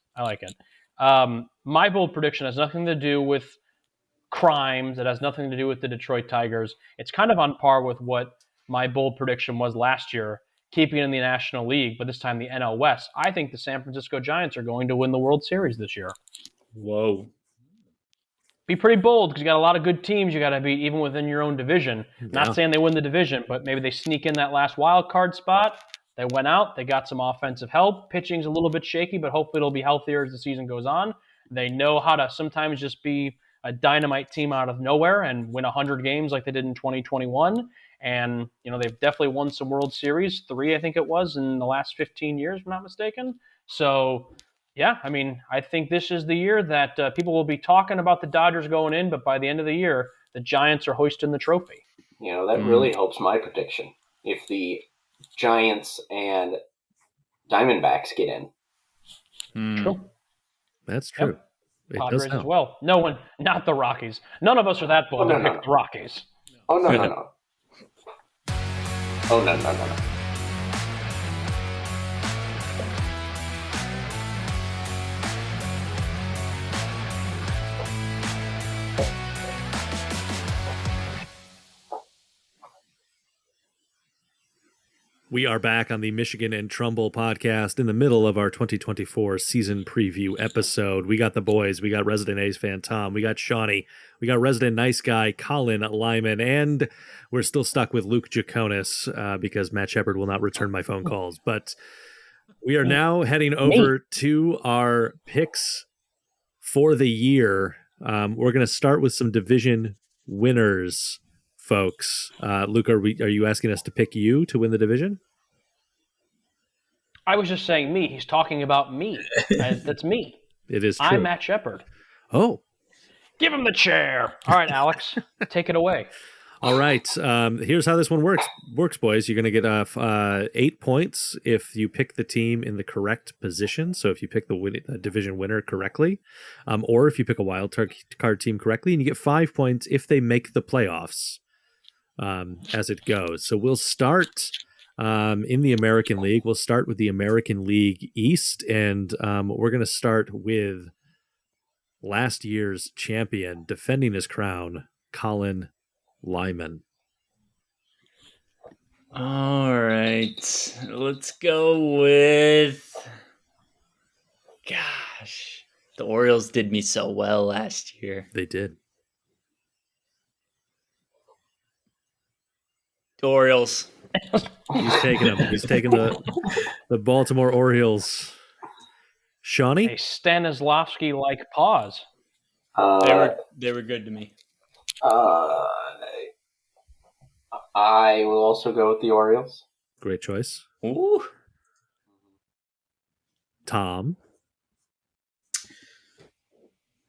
My bold prediction has nothing to do with crimes. It has nothing to do with the Detroit Tigers. It's kind of on par with what my bold prediction was last year, keeping it in the National League, but this time the NL West. I think the San Francisco Giants are going to win the World Series this year. Whoa. Be pretty bold because you got a lot of good teams you got to beat even within your own division. Not saying they win the division, but maybe they sneak in that last wild card spot. They went out. They got some offensive help. Pitching's a little bit shaky, but hopefully it'll be healthier as the season goes on. They know how to sometimes just be a dynamite team out of nowhere and win 100 games like they did in 2021. And, they've definitely won some World Series, 3, I think it was, in the last 15 years, if I'm not mistaken. So, yeah, I think this is the year that people will be talking about the Dodgers going in, but by the end of the year, the Giants are hoisting the trophy. That really helps my prediction. If the Giants and Diamondbacks get in. True. That's true. Yep. Padres as well. No one, not the Rockies. None of us are that bold to pick the Rockies. Oh, no. Oh, no. We are back on the Michigan and Trumbull podcast in the middle of our 2024 season preview episode. We got the boys. We got resident A's fan Tom. We got Shawnee. We got resident nice guy Colin Lyman. And we're still stuck with Luke Jaconis because Matt Shepard will not return my phone calls. But we are now heading over to our picks for the year. We're going to start with some division winners, folks. Luke, are you asking us to pick you to win the division? I was just saying me. He's talking about me. That's me. It is true. I'm Matt Shepard. Oh. Give him the chair. All right, Alex, take it away. All right. Here's how this one works, boys. You're going to get 8 points if you pick the team in the correct position. So if you pick the division winner correctly, or if you pick a wild card team correctly, and you get 5 points if they make the playoffs as it goes. So we'll start in the American League. We'll start with the American League East, and we're going to start with last year's champion, defending his crown, Colin Lyman. All right. Let's go with. Gosh. The Orioles did me so well last year. They did. Orioles. He's taking them. He's taking the Baltimore Orioles. Shawnee? A Stanislavski-like pause. They were good to me. I will also go with the Orioles. Great choice. Ooh. Tom?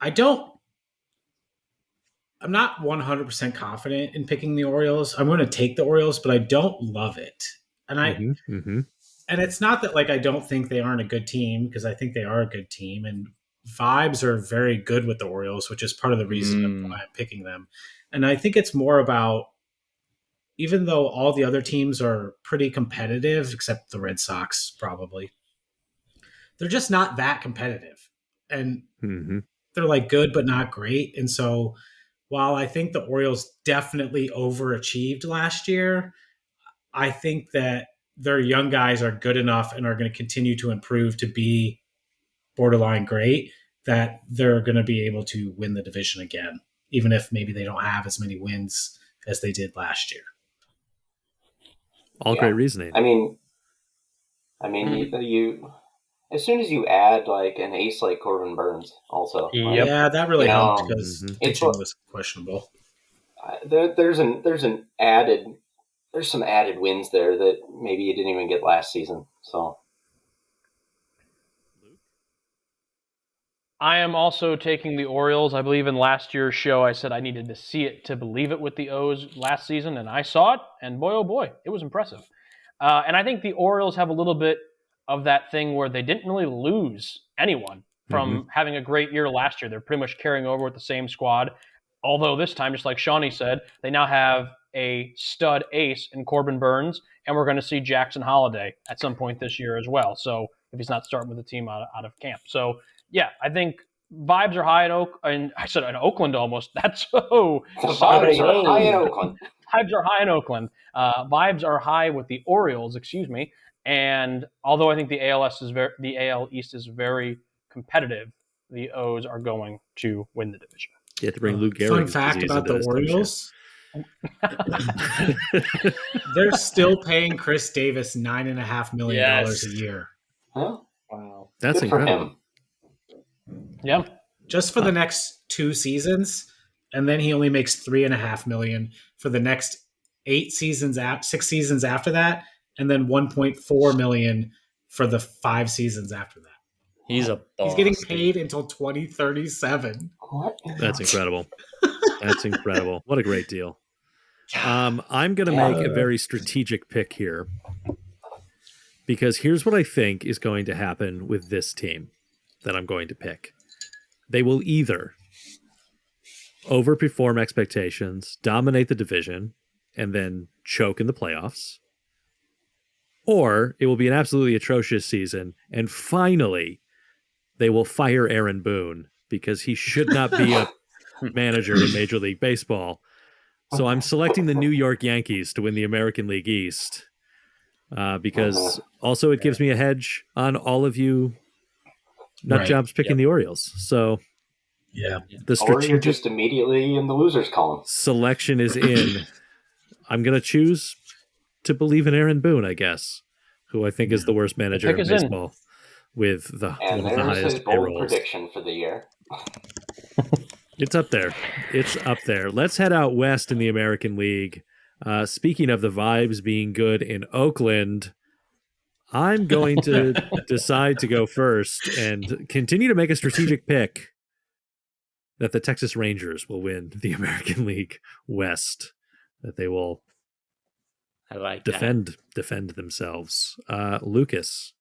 I'm not 100% confident in picking the Orioles. I'm going to take the Orioles, but I don't love it. And and it's not that like I don't think they aren't a good team, because I think they are a good team, and vibes are very good with the Orioles, which is part of the reason why I'm picking them. And I think it's more about, even though all the other teams are pretty competitive, except the Red Sox probably, they're just not that competitive. And they're like good, but not great. And so while I think the Orioles definitely overachieved last year, I think that their young guys are good enough and are going to continue to improve to be borderline great, that they're going to be able to win the division again, even if maybe they don't have as many wins as they did last year. All great reasoning. I mean, you as soon as you add like an ace like Corbin Burns, also, Yep. Yeah, that really helped because pitching was questionable. There's some added wins there that maybe you didn't even get last season. So I am also taking the Orioles. I believe in last year's show I said I needed to see it to believe it with the O's last season, and I saw it, and boy, oh boy, it was impressive. And I think the Orioles have a little bit of that thing where they didn't really lose anyone from having a great year last year. They're pretty much carrying over with the same squad, although this time, just like Shawnee said, they now have a stud ace in Corbin Burns, and we're going to see Jackson Holiday at some point this year as well. So if he's not starting with the team out of camp. So yeah, I think vibes are high in Oakland almost. That's so vibes are high in Oakland. Vibes are high in Oakland. Vibes are high with the Orioles, and although I think the AL East is very competitive, the O's are going to win the division. You have to bring Lou Gehrig. Fun fact about the Orioles: they're still paying Chris Davis $9.5 million a year. Huh? Wow, that's Good incredible. Yeah, just for the next 2 seasons, and then he only makes $3.5 million for the next 6 seasons after that, and then $1.4 million for the 5 seasons after that. He's a boss. He's getting paid until 2037. What? That's incredible. That's incredible. What a great deal. I'm going to make a very strategic pick here, because here's what I think is going to happen with this team that I'm going to pick. They will either overperform expectations, dominate the division, and then choke in the playoffs, or it will be an absolutely atrocious season, and finally they will fire Aaron Boone, because he should not be a manager in Major League Baseball. So I'm selecting the New York Yankees to win the American League East, because also it gives me a hedge on all of you nut jobs picking the Orioles. So the Or you're just immediately in the losers column. Selection is in. I'm going to choose to believe in Aaron Boone, I guess, who I think is the worst manager in baseball, with one of the highest his bold payrolls. prediction for the year. It's up there. It's up there. Let's head out west in the American League. Speaking of the vibes being good in Oakland, I'm going to decide to go first and continue to make a strategic pick that the Texas Rangers will win the American League West, that they will defend themselves. Lucas.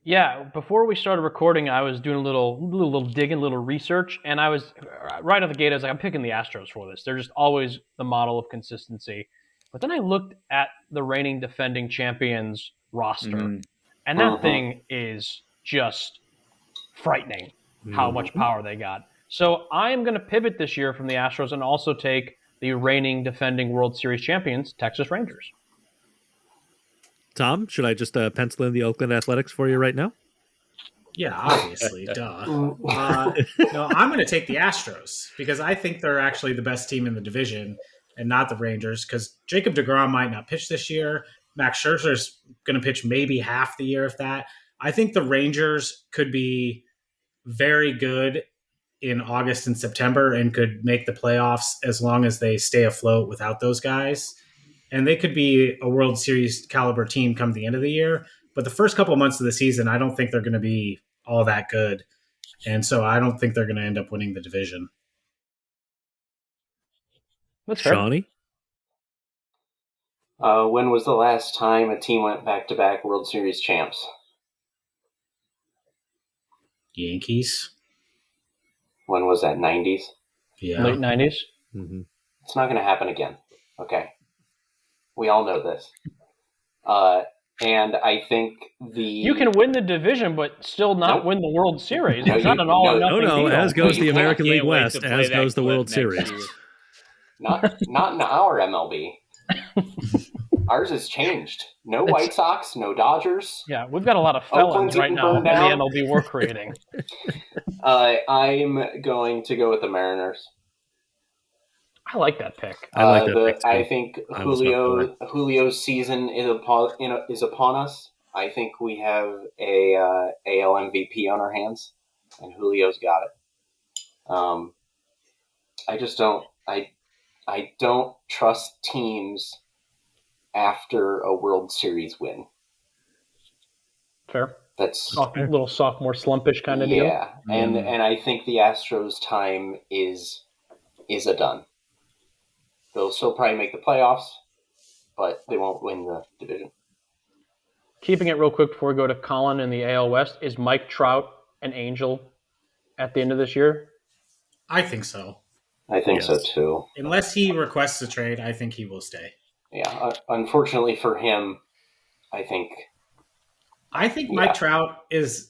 Yeah, before we started recording, I was doing a little digging, a little research, and I was right out the gate. I was like, I'm picking the Astros for this. They're just always the model of consistency. But then I looked at the reigning defending champions roster, and that thing is just frightening. how much power they got. So I am going to pivot this year from the Astros and also take the reigning defending World Series champions, Texas Rangers. Tom, should I just pencil in the Oakland Athletics for you right now? Yeah, obviously, duh. No, I'm going to take the Astros because I think they're actually the best team in the division and not the Rangers because Jacob deGrom might not pitch this year. Max Scherzer's going to pitch maybe half the year, if that. I think the Rangers could be very good in August and September and could make the playoffs as long as they stay afloat without those guys. And they could be a World Series caliber team come the end of the year. But the first couple of months of the season, I don't think they're going to be all that good. And so I don't think they're going to end up winning the division. That's fair. Shawnee? When was the last time a team went back-to-back World Series champs? Yankees. When was that, 90s? Yeah. Late 90s. Mm-hmm. It's not going to happen again. Okay. We all know this. And I think you can win the division, but still not win the World Series. It's not an all or nothing deal. As goes the I American can't League wait West, to play as that goes the clip World next Series. year. Not in our MLB. Ours has changed. No White Sox, no Dodgers. Yeah, we've got a lot of felons Oakland's right getting now in burned the down. MLB we're creating. I'm going to go with the Mariners. I like that pick. I like that pick too. I think Julio's season is upon us. I think we have a AL MVP on our hands, and Julio's got it. I just don't. I don't trust teams after a World Series win. Fair. That's a little sophomore slumpish kind of deal. Yeah, and I think the Astros' time is a done. They'll still probably make the playoffs, but they won't win the division. Keeping it real quick before we go to Colin in the AL West, is Mike Trout an Angel at the end of this year? I think so. I think so too. Unless he requests a trade, I think he will stay. Yeah, unfortunately for him, I think Mike Trout is,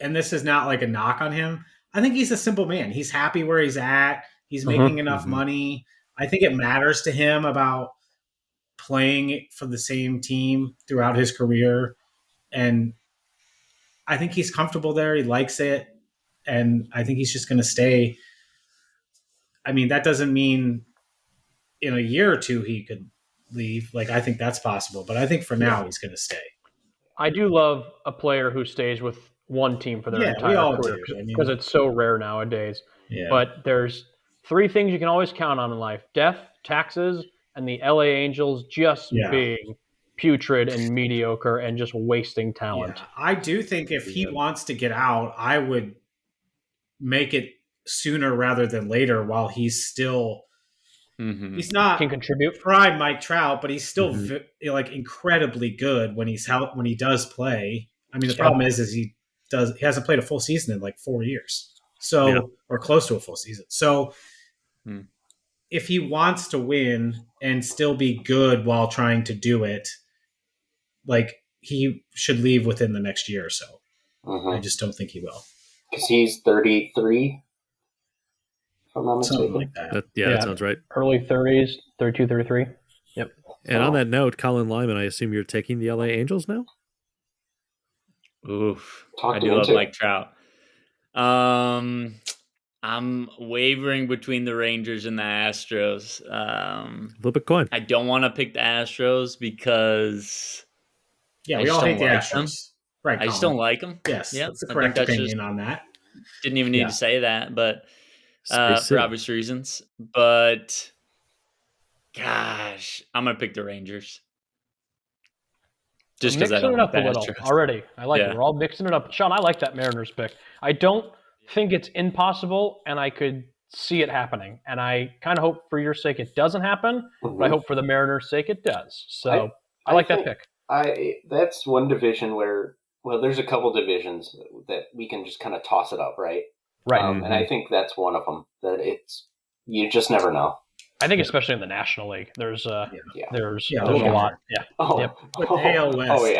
and this is not like a knock on him, I think he's a simple man. He's happy where he's at. He's making enough money. I think it matters to him about playing for the same team throughout his career. And I think he's comfortable there. He likes it. And I think he's just going to stay. I mean, that doesn't mean in a year or two he could leave. Like, I think that's possible. But I think for now he's going to stay. I do love a player who stays with one team for their entire career because it's so rare nowadays. Yeah. But there's three things you can always count on in life: death, taxes, and the LA Angels just being putrid and mediocre and just wasting talent. Yeah. I do think if he wants to get out, I would make it sooner rather than later while he's still he's not can contribute prime Mike Trout, but he's still like incredibly good when he does play. I mean, the problem is he hasn't played a full season in like 4 years. So or close to a full season. So if he wants to win and still be good while trying to do it, like he should leave within the next year or so. I just don't think he will. Because he's 33, if I'm not mistaken. Something like that. That sounds right. Early 30s, 32, 33. Yep. And on that note, Colin Lyman, I assume you're taking the LA Angels now? Oof. I do love Mike Trout. I'm wavering between the Rangers and the Astros. Flip a coin. I don't want to pick the Astros because we all hate the Astros. Right, I just don't like them. Yes, that's the correct opinion on that. Didn't even need to say that, but for obvious reasons. But gosh, I'm gonna pick the Rangers. Just because I don't like the Astros already. I like it. We're all mixing it up. Sean, I like that Mariners pick. I don't think it's impossible, and I could see it happening. And I kind of hope for your sake it doesn't happen, but I hope for the Mariners' sake it does. So I like that pick. That's one division where, there's a couple divisions that we can just kind of toss it up, right? Right. And I think that's one of them. That you just never know. I think especially in the National League, there's a lot. Yeah. With AL West,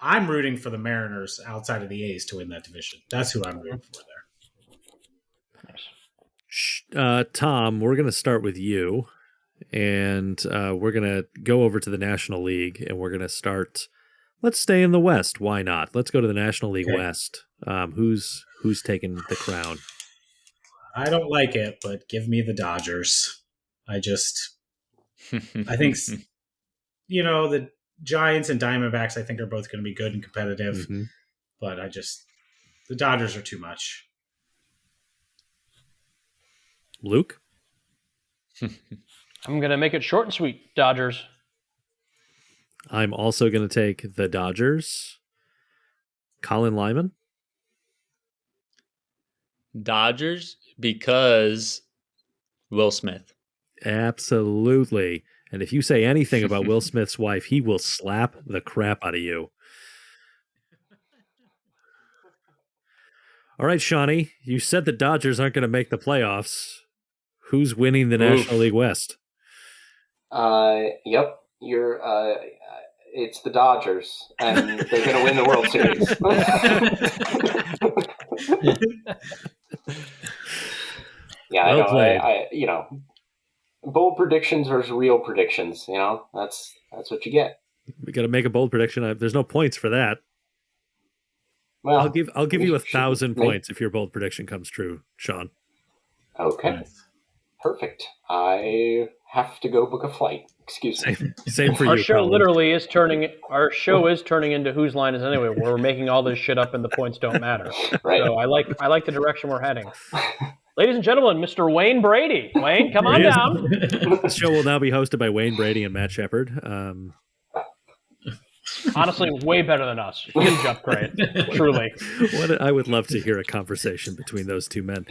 I'm rooting for the Mariners outside of the A's to win that division. That's who I'm rooting for there. Tom, we're going to start with you, and we're going to go over to the National League, and we're going to start. Let's stay in the West. Why not? Let's go to the National League West. Who's taking the crown? I don't like it, but give me the Dodgers. I think, the Giants and Diamondbacks, I think, are both going to be good and competitive, but the Dodgers are too much. Luke? I'm going to make it short and sweet. Dodgers. I'm also going to take the Dodgers. Colin Lyman? Dodgers because Will Smith. Absolutely. And if you say anything about Will Smith's wife, he will slap the crap out of you. All right, Shawnee, you said the Dodgers aren't going to make the playoffs. Who's winning the National League West? Yep. It's the Dodgers, and they're going to win the World Series. Yeah, well played. I bold predictions versus real predictions. That's what you get. We got to make a bold prediction. There's no points for that. Well, I'll give you 1,000 points if your bold prediction comes true, Sean. Okay. Nice. Perfect. I have to go book a flight. Excuse me. Same for you. Our show literally is turning. Our show is turning into Whose Line Is Anyway, where we're making all this shit up and the points don't matter. Right. So I like the direction we're heading. Ladies and gentlemen, Mr. Wayne Brady. Wayne, come on down. The show will now be hosted by Wayne Brady and Matt Shepard. Honestly, way better than us. Huge upgrade. Truly. I would love to hear a conversation between those two men.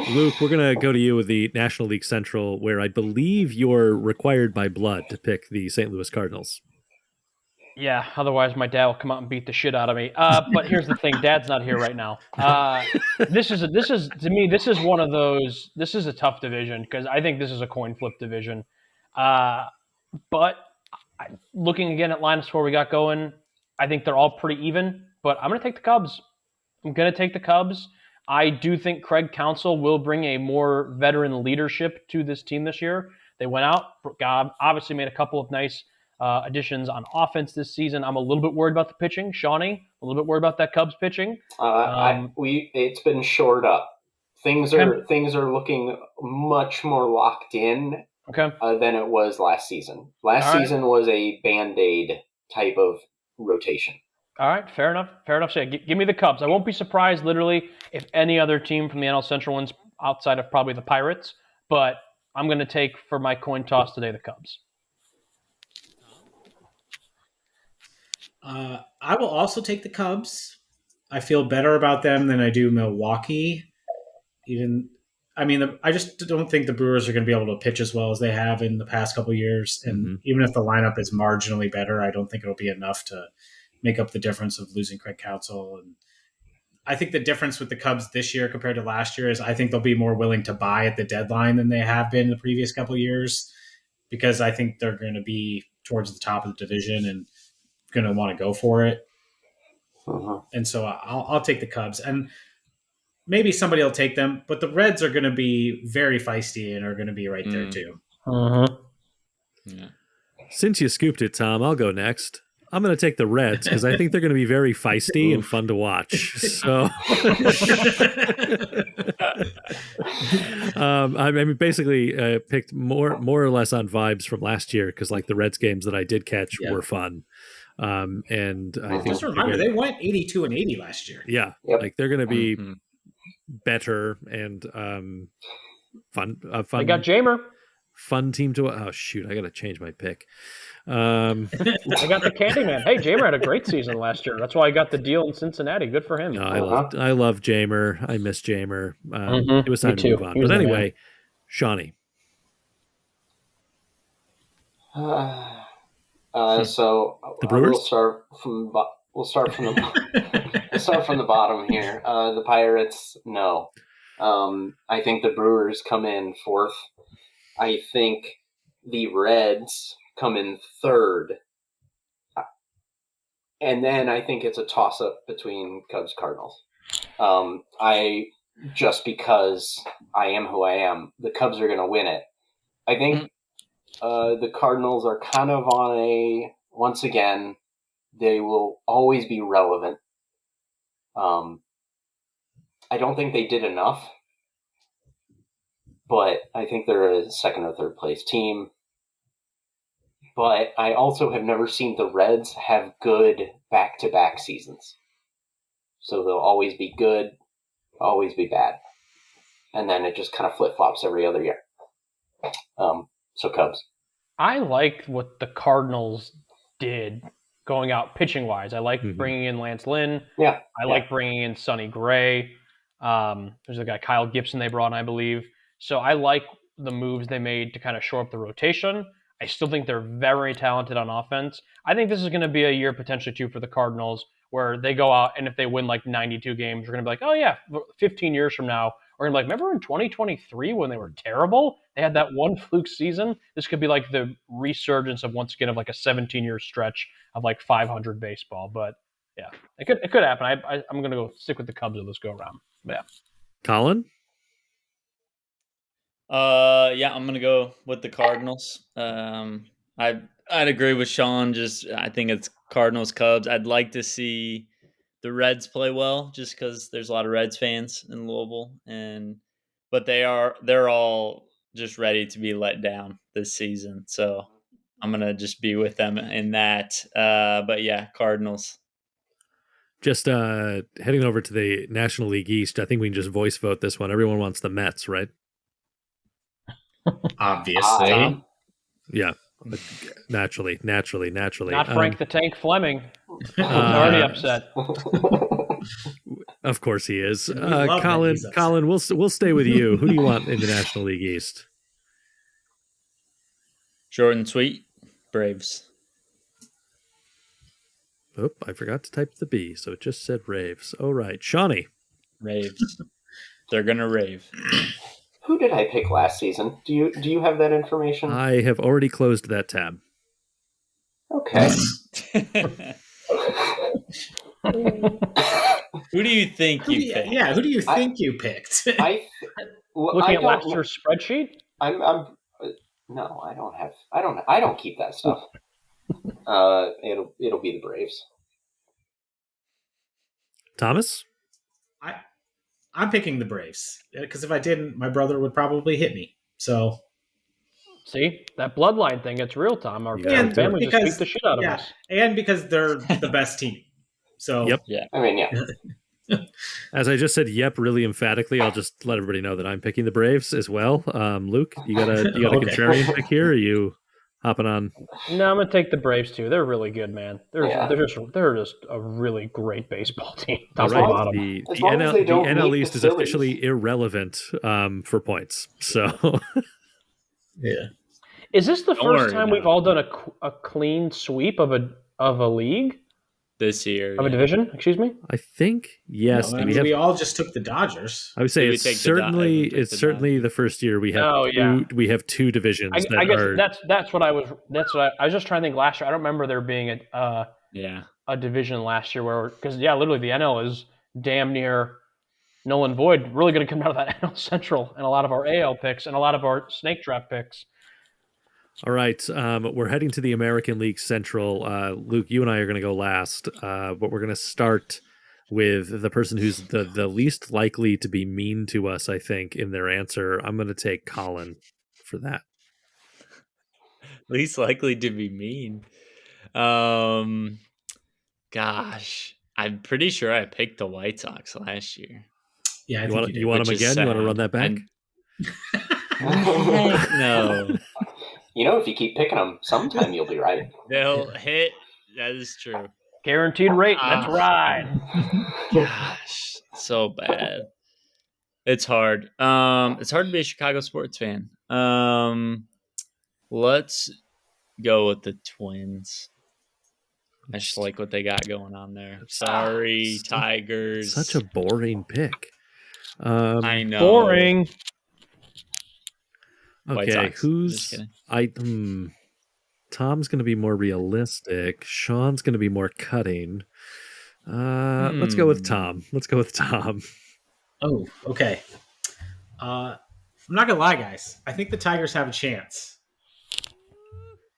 Luke, we're going to go to you with the National League Central, where I believe you're required by blood to pick the St. Louis Cardinals. Yeah, otherwise my dad will come out and beat the shit out of me. But here's the thing, Dad's not here right now. This is one of those. This is a tough division because I think this is a coin flip division. But looking again at line of score we got going, I think they're all pretty even. But I'm going to take the Cubs. I do think Craig Counsell will bring a more veteran leadership to this team this year. They went out, obviously made a couple of nice additions on offense this season. I'm a little bit worried about the pitching. Shawnee, a little bit worried about that Cubs pitching. It's been shored up. Things are looking much more locked in than it was last season. Last season was a Band-Aid type of rotation. All right, fair enough. So give me the Cubs. I won't be surprised, literally, if any other team from the NL Central wins outside of probably the Pirates. But I'm going to take, for my coin toss today, the Cubs. I will also take the Cubs. I feel better about them than I do Milwaukee. I just don't think the Brewers are going to be able to pitch as well as they have in the past couple of years. And even if the lineup is marginally better, I don't think it'll be enough to make up the difference of losing Craig Counsell. And I think the difference with the Cubs this year compared to last year is I think they'll be more willing to buy at the deadline than they have been in the previous couple of years, because I think they're going to be towards the top of the division and going to want to go for it. And so I'll take the Cubs, and maybe somebody will take them, but the Reds are going to be very feisty and are going to be right there too. Yeah. Since you scooped it, Tom, I'll go next. I'm going to take the Reds because I think they're going to be very feisty and fun to watch. So, I mean, basically picked more or less on vibes from last year because, like, the Reds games that I did catch were fun. And I think just a reminder, they went 82-80 last year. Yeah, like they're going to be better and fun. They got Jamer. Fun team to. Oh shoot, I got to change my pick. I got the Candyman. Hey, Jamer had a great season last year. That's why I got the deal in Cincinnati. Good for him. No, I love Jamer. I miss Jamer. It was time to move on. But anyway, Shawnee. So the Brewers. We'll start from the bottom here. The Pirates, no. I think the Brewers come in fourth. I think the Reds come in third. And then I think it's a toss-up between Cubs Cardinals. just because I am who I am. The Cubs are going to win it. I think the Cardinals are kind of on once again, they will always be relevant. I don't think they did enough, but I think they're a second or third place team. But I also have never seen the Reds have good back-to-back seasons. So they'll always be good, always be bad. And then it just kind of flip-flops every other year. So Cubs. I like what the Cardinals did going out pitching-wise. I like bringing in Lance Lynn. Yeah. I like bringing in Sonny Gray. There's a guy, Kyle Gibson, they brought in, I believe. So I like the moves they made to kind of shore up the rotation. I still think they're very talented on offense. I think this is going to be a year potentially too for the Cardinals where they go out and if they win like 92 games, we're going to be like, oh yeah, 15 years from now, we're going to be like, remember in 2023 when they were terrible? They had that one fluke season. This could be like the resurgence of once again of like a 17-year stretch of like 500 baseball. But yeah, it could happen. I'm going to go stick with the Cubs of this go around. But yeah. Colin? Yeah, I'm gonna go with the Cardinals. I'd agree with Sean. I think it's Cardinals Cubs. I'd like to see the Reds play well, just because there's a lot of Reds fans in Louisville, but they're all just ready to be let down this season. So I'm gonna just be with them in that. But yeah, Cardinals. Just heading over to the National League East, I think we can just voice vote this one. Everyone wants the Mets, right? Obviously. Yeah. Naturally. Not Frank the Tank Fleming. He's already upset. Of course he is. We love that Colin, he's upset. Colin, we'll stay with you. Who do you want in the National League East? Short and sweet, Braves. Oh, I forgot to type the B, so it just said Raves. Oh, right. Shawnee. Raves. They're gonna rave. Who did I pick last season? Do you have that information? I have already closed that tab. Okay. Who do you think you picked? Yeah, who do you think you picked? Looking at last year's spreadsheet? No, I don't have. I don't keep that stuff. It'll be the Braves. Thomas? I'm picking the Braves because if I didn't, my brother would probably hit me. So, see that bloodline thing? It's real, Tom. Our Yeah, family just beat the shit out of us. and because they're the best team. So, Yep. Yeah. I mean, yeah. As I just said, yep, really emphatically. I'll just let everybody know that I'm picking the Braves as well. Luke, you got a contrarian pick here? Or are you hopping on? No, I'm gonna take the Braves too. They're really good, man. They're just a really great baseball team. All Top to right, bottom. the As long as they don't NL meet East the is Phillies. officially irrelevant for points. So yeah. Is this the Don't first worry time about we've all done a clean sweep of a league This year. of a division? Excuse me. I think yes, No, I mean, we all just took the Dodgers. I would say Did we it's take certainly the certainly the first year we have Oh, yeah. we have two divisions. I guess that's what I was I was just trying to think last year. I don't remember there being a division last year where because literally the NL is damn near null and void. Really going to come out of that NL Central and a lot of our AL picks and a lot of our snake draft picks. All right, we're heading to the American League Central. Luke, you and I are going to go last, but we're going to start with the person who's the least likely to be mean to us, I think, in their answer. I'm going to take Colin for that. Least likely to be mean. Gosh, I'm pretty sure I picked the White Sox last year. Yeah, I You think want you you want them which is again? You want to sad. run that back? Heck no. You know, if you keep picking them, sometime you'll be right. They'll hit. That is true. Guaranteed rate. Let's ride. Gosh, so bad. It's hard. It's hard to be a Chicago sports fan. Let's go with the Twins. I just like what they got going on there. Sorry, Tigers. Such a boring pick. I know. Boring. White Okay, Sox. Just who's kidding. Tom's going to be more realistic. Sean's going to be more cutting. Let's go with Tom. Oh, okay. I'm not gonna lie, guys. I think the Tigers have a chance.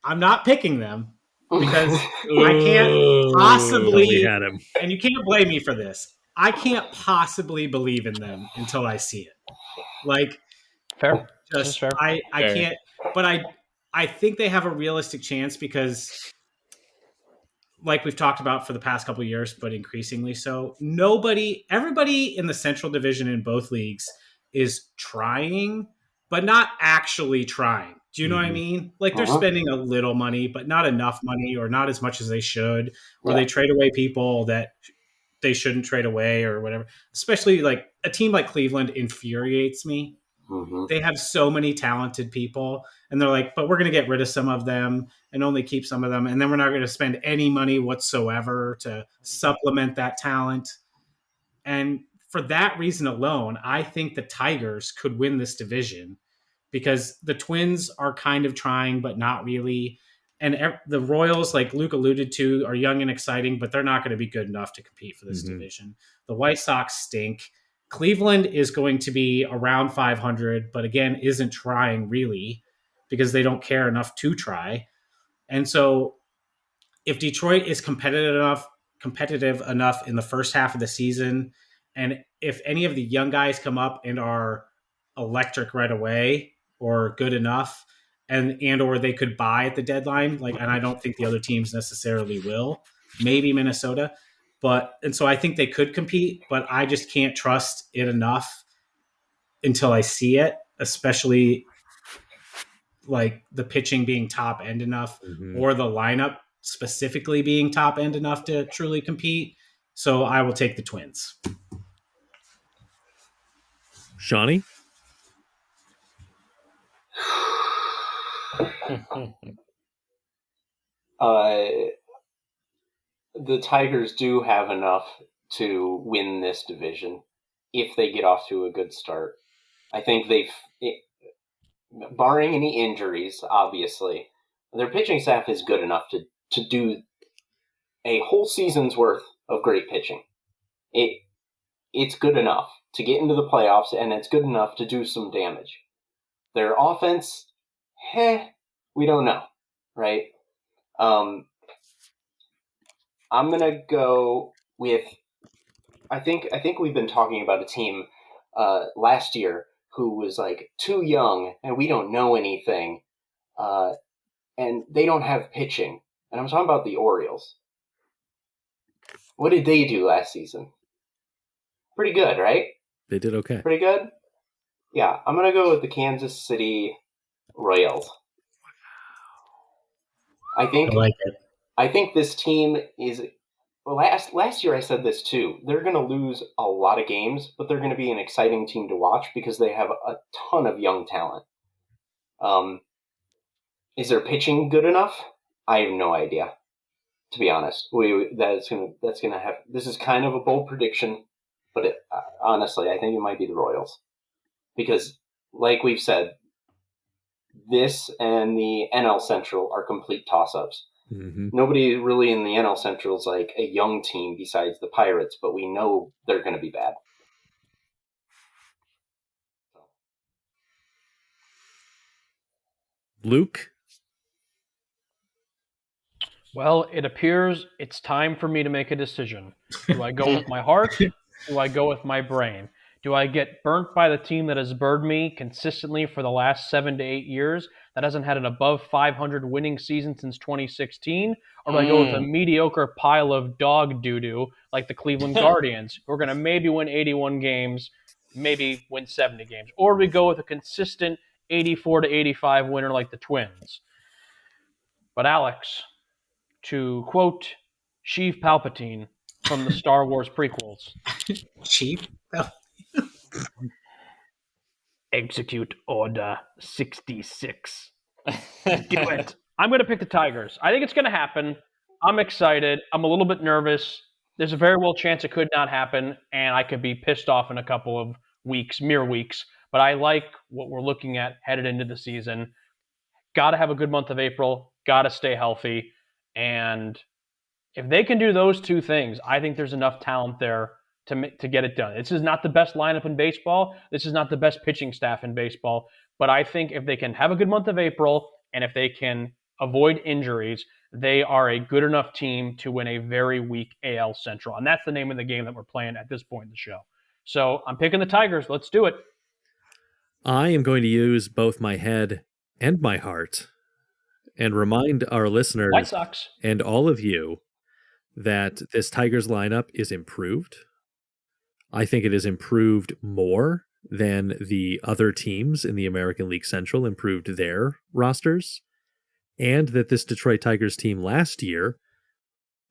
I'm not picking them because I can't Thought we possibly, had him. and you can't blame me for this. I can't possibly believe in them until I see it. Like, Fair. This is just fair. I Fair. can't. But I think they have a realistic chance because, like we've talked about for the past couple of years, but increasingly so. Everybody in the Central Division in both leagues is trying, but not actually trying. Do you know what I Mhm. mean? Like they're Uh-huh. spending a little money, but not enough money, or not as much as they should, or Yeah. they trade away people that they shouldn't trade away, or whatever. Especially like a team like Cleveland infuriates me. Mm-hmm. They have so many talented people, and they're like, but we're going to get rid of some of them and only keep some of them, and then we're not going to spend any money whatsoever to supplement that talent. And for that reason alone, I think the Tigers could win this division because the Twins are kind of trying, but not really. And the Royals, like Luke alluded to, are young and exciting, but they're not going to be good enough to compete for this division. The White Sox stink. Cleveland is going to be around 500, but again, isn't trying really because they don't care enough to try. And so if Detroit is competitive enough in the first half of the season, and if any of the young guys come up and are electric right away or good enough, and or they could buy at the deadline, like, and I don't think the other teams necessarily will, maybe Minnesota, and so I think they could compete, but I just can't trust it enough until I see it, especially like the pitching being top end enough Mhm. or the lineup specifically being top end enough to truly compete. So I will take the Twins. Shawnee? The Tigers do have enough to win this division if they get off to a good start. I think barring any injuries, obviously, their pitching staff is good enough to do a whole season's worth of great pitching. It's good enough to get into the playoffs, and it's good enough to do some damage. Their offense, we don't know, right? I'm gonna go with. I think we've been talking about a team last year who was like too young and we don't know anything, and they don't have pitching. And I'm talking about the Orioles. What did they do last season? Pretty good, right? They did okay. Pretty good. Yeah, I'm gonna go with the Kansas City Royals. I think I like it. I think this team is. Last year I said this too. They're going to lose a lot of games, but they're going to be an exciting team to watch because they have a ton of young talent. Is their pitching good enough? I have no idea, to be honest. That's gonna have. This is kind of a bold prediction, but honestly, I think it might be the Royals because, like we've said, this and the NL Central are complete toss-ups. Mm-hmm. Nobody really in the NL Central is like a young team besides the Pirates, but we know they're going to be bad. Luke? Well, it appears it's time for me to make a decision. Do I go with my heart? Do I go with my brain? Do I get burnt by the team that has burned me consistently for the last 7 to 8 years, that hasn't had an above 500 winning season since 2016? Or do I go with a mediocre pile of dog doo-doo like the Cleveland Guardians, who are going to maybe win 81 games, maybe win 70 games? Or do we go with a consistent 84 to 85 winner like the Twins? But Alex, to quote Sheev Palpatine from the Star Wars prequels, Cheap. execute Order 66. Do it. I'm going to pick the Tigers. I think it's going to happen. I'm excited. I'm a little bit nervous. There's a very well chance it could not happen, and I could be pissed off in a couple of weeks, mere weeks. But I like what we're looking at headed into the season. Got to have a good month of April. Got to stay healthy. And if they can do those two things, I think there's enough talent there to get it done. This is not the best lineup in baseball. This is not the best pitching staff in baseball. But I think if they can have a good month of April and if they can avoid injuries, they are a good enough team to win a very weak AL Central. And that's the name of the game that we're playing at this point in the show. So I'm picking the Tigers. Let's do it. I am going to use both my head and my heart and remind our listeners White Sox and all of you that this Tigers lineup is improved. I think it is improved more than the other teams in the American League Central improved their rosters, and that this Detroit Tigers team last year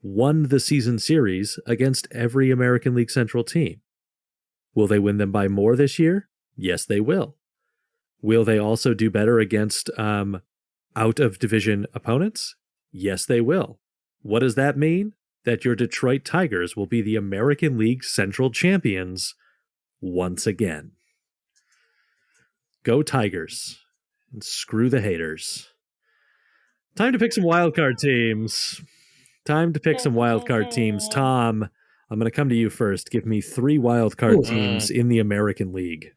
won the season series against every American League Central team. Will they win them by more this year? Yes, they will. Will they also do better against out-of-division opponents? Yes, they will. What does that mean? That your Detroit Tigers will be the American League Central champions once again. Go Tigers. And screw the haters. Time to pick some wildcard teams. Tom, I'm going to come to you first. Give me 3 wildcard teams in the American League.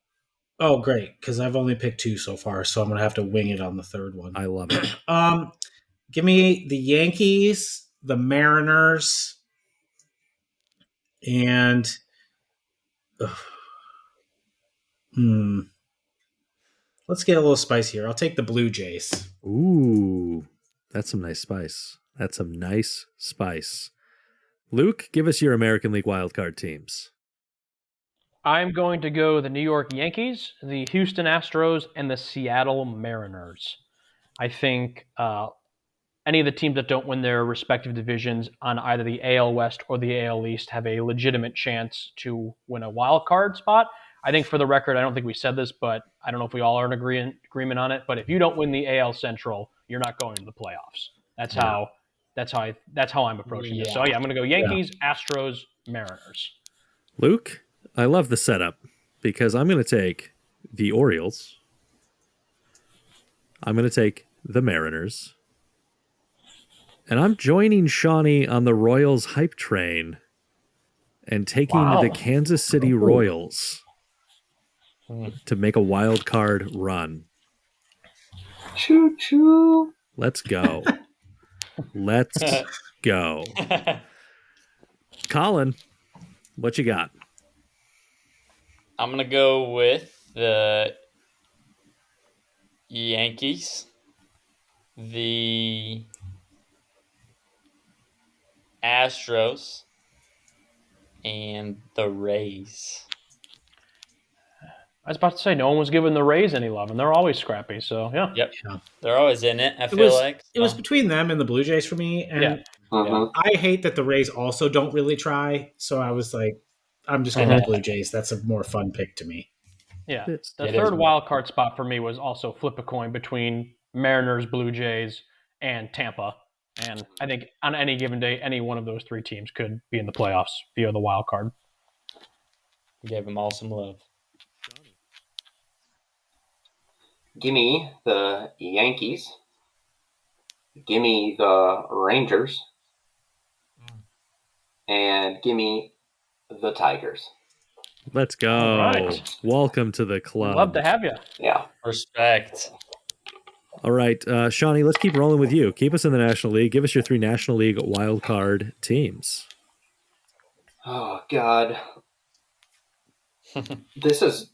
Oh, great, because I've only picked 2 so far, so I'm going to have to wing it on the third one. I love it. Give me the Yankees, the Mariners, and let's get a little spicier. I'll take the Blue Jays. Ooh, that's some nice spice. Luke, give us your American League wildcard teams. I'm going to go the New York Yankees, the Houston Astros, and the Seattle Mariners. I think any of the teams that don't win their respective divisions on either the AL West or the AL East have a legitimate chance to win a wild card spot. I think for the record, I don't think we said this, but I don't know if we all are in agreement on it. But if you don't win the AL Central, you're not going to the playoffs. That's how I'm approaching this. So yeah, I'm going to go Yankees, Astros, Mariners. Luke, I love the setup because I'm going to take the Orioles. I'm going to take the Mariners. And I'm joining Shawnee on the Royals hype train and taking the Kansas City Royals to make a wild card run. Choo-choo. Let's go. Let's go. Colin, what you got? I'm going to go with the Yankees, the Astros, and the Rays. I was about to say no one was giving the Rays any love, and they're always scrappy. So yeah. Yep. Yeah. They're always in it, I feel like. It was between them and the Blue Jays for me. And I hate that the Rays also don't really try. So I was like, I'm just going to Blue Jays. That's a more fun pick to me. Yeah. The third wild card spot for me was also flip a coin between Mariners, Blue Jays, and Tampa. And I think on any given day, any one of those 3 teams could be in the playoffs via the wild card. Gave them all some love. Give me the Yankees. Give me the Rangers. And give me the Tigers. Let's go. All right. Welcome to the club. Love to have you. Yeah. Respect. All right, Shawnee, let's keep rolling with you. Keep us in the National League. Give us your 3 National League wild card teams. Oh, God. This is...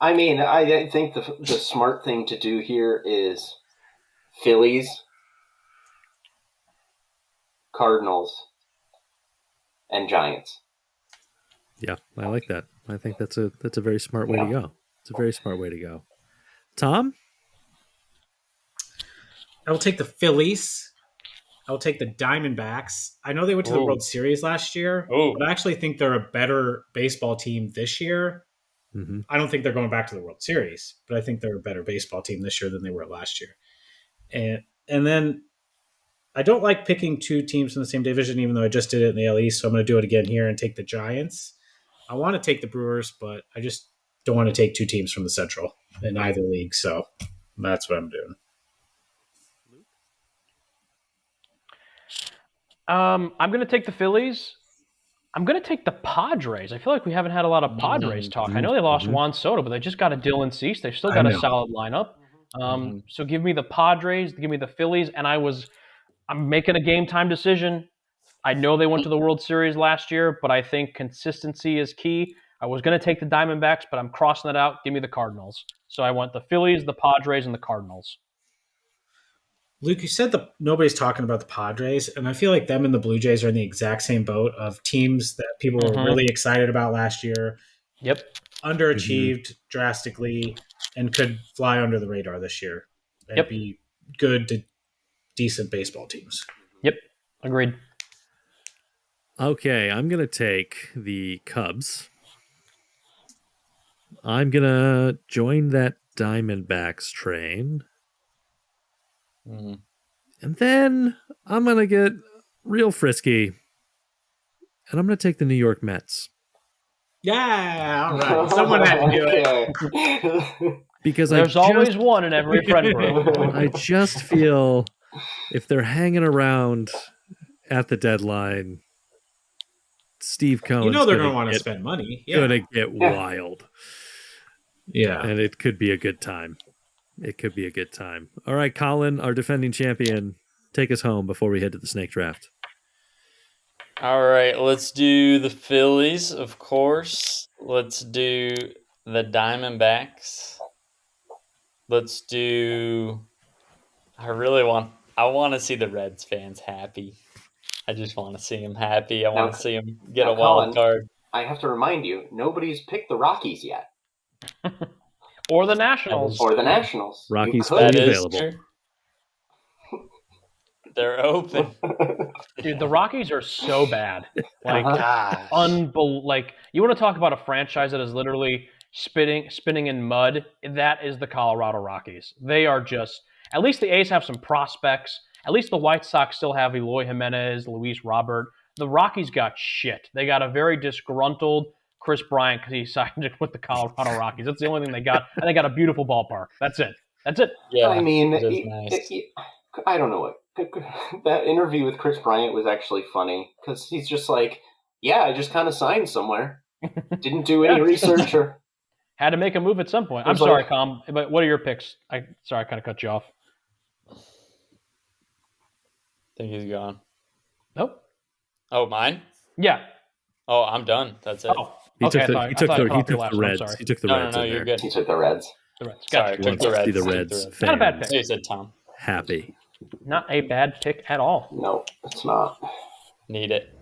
I mean, I think the smart thing to do here is Phillies, Cardinals, and Giants. Yeah, I like that. I think that's a very smart way to go. It's a very smart way to go. Tom? I will take the Phillies. I will take the Diamondbacks. I know they went to the World Series last year, but I actually think they're a better baseball team this year. Mm-hmm. I don't think they're going back to the World Series, but I think they're a better baseball team this year than they were last year. And then I don't like picking 2 teams in the same division, even though I just did it in the AL East, so I'm going to do it again here and take the Giants. I want to take the Brewers, but I just don't want to take 2 teams from the Central in either league, so that's what I'm doing. I'm going to take the Phillies. I'm going to take the Padres. I feel like we haven't had a lot of Padres talk. I know they lost Juan Soto, but they just got a Dylan Cease. They've still got a solid lineup. So give me the Padres, give me the Phillies, and I'm making a game time decision. I know they went to the World Series last year, but I think consistency is key. I was going to take the Diamondbacks, but I'm crossing it out. Give me the Cardinals. So I went the Phillies, the Padres, and the Cardinals. Luke, you said that nobody's talking about the Padres, and I feel like them and the Blue Jays are in the exact same boat of teams that people were really excited about last year. Yep. Underachieved drastically and could fly under the radar this year and be good to decent baseball teams. Yep. Agreed. Okay, I'm going to take the Cubs. I'm going to join that Diamondbacks train. And then I'm going to get real frisky. And I'm going to take the New York Mets. Yeah, all right. Someone had to do it. Because there's always one in every friend group. I just feel if they're hanging around at the deadline, Steve Cohen's they're going to want to spend money. Going to get wild. Yeah. And it could be a good time. It could be a good time. All right, Colin, our defending champion, take us home before we head to the snake draft. All right, let's do the Phillies, of course. Let's do the Diamondbacks. Let's do... I want to see the Reds fans happy. I just want to see them happy. I want to see them get a wild card. I have to remind you, nobody's picked the Rockies yet. Or the Nationals. Rockies fully available. True. They're open. Dude, the Rockies are so bad. Like, like you want to talk about a franchise that is literally spinning in mud? That is the Colorado Rockies. They are just. At least the A's have some prospects. At least the White Sox still have Eloy Jimenez, Luis Robert. The Rockies got shit. They got a very disgruntled Chris Bryant because he signed with the Colorado Rockies. That's the only thing they got. And they got a beautiful ballpark. That's it. Yeah, I mean, nice. I don't know what. That interview with Chris Bryant was actually funny because he's just like, yeah, I just kind of signed somewhere. Didn't do any research or... Had to make a move at some point. I'm sorry, Com, but what are your picks? Sorry, I kind of cut you off. I think he's gone. Nope. Oh, mine? Yeah. Oh, I'm done. That's it. Oh, he took the Reds. He took the Reds. No, you're good. He took the Reds. Sorry, took the Reds. Be the Reds. Not a bad pick. You said Tom. Happy. Not a bad pick at all. No, it's not. Need it.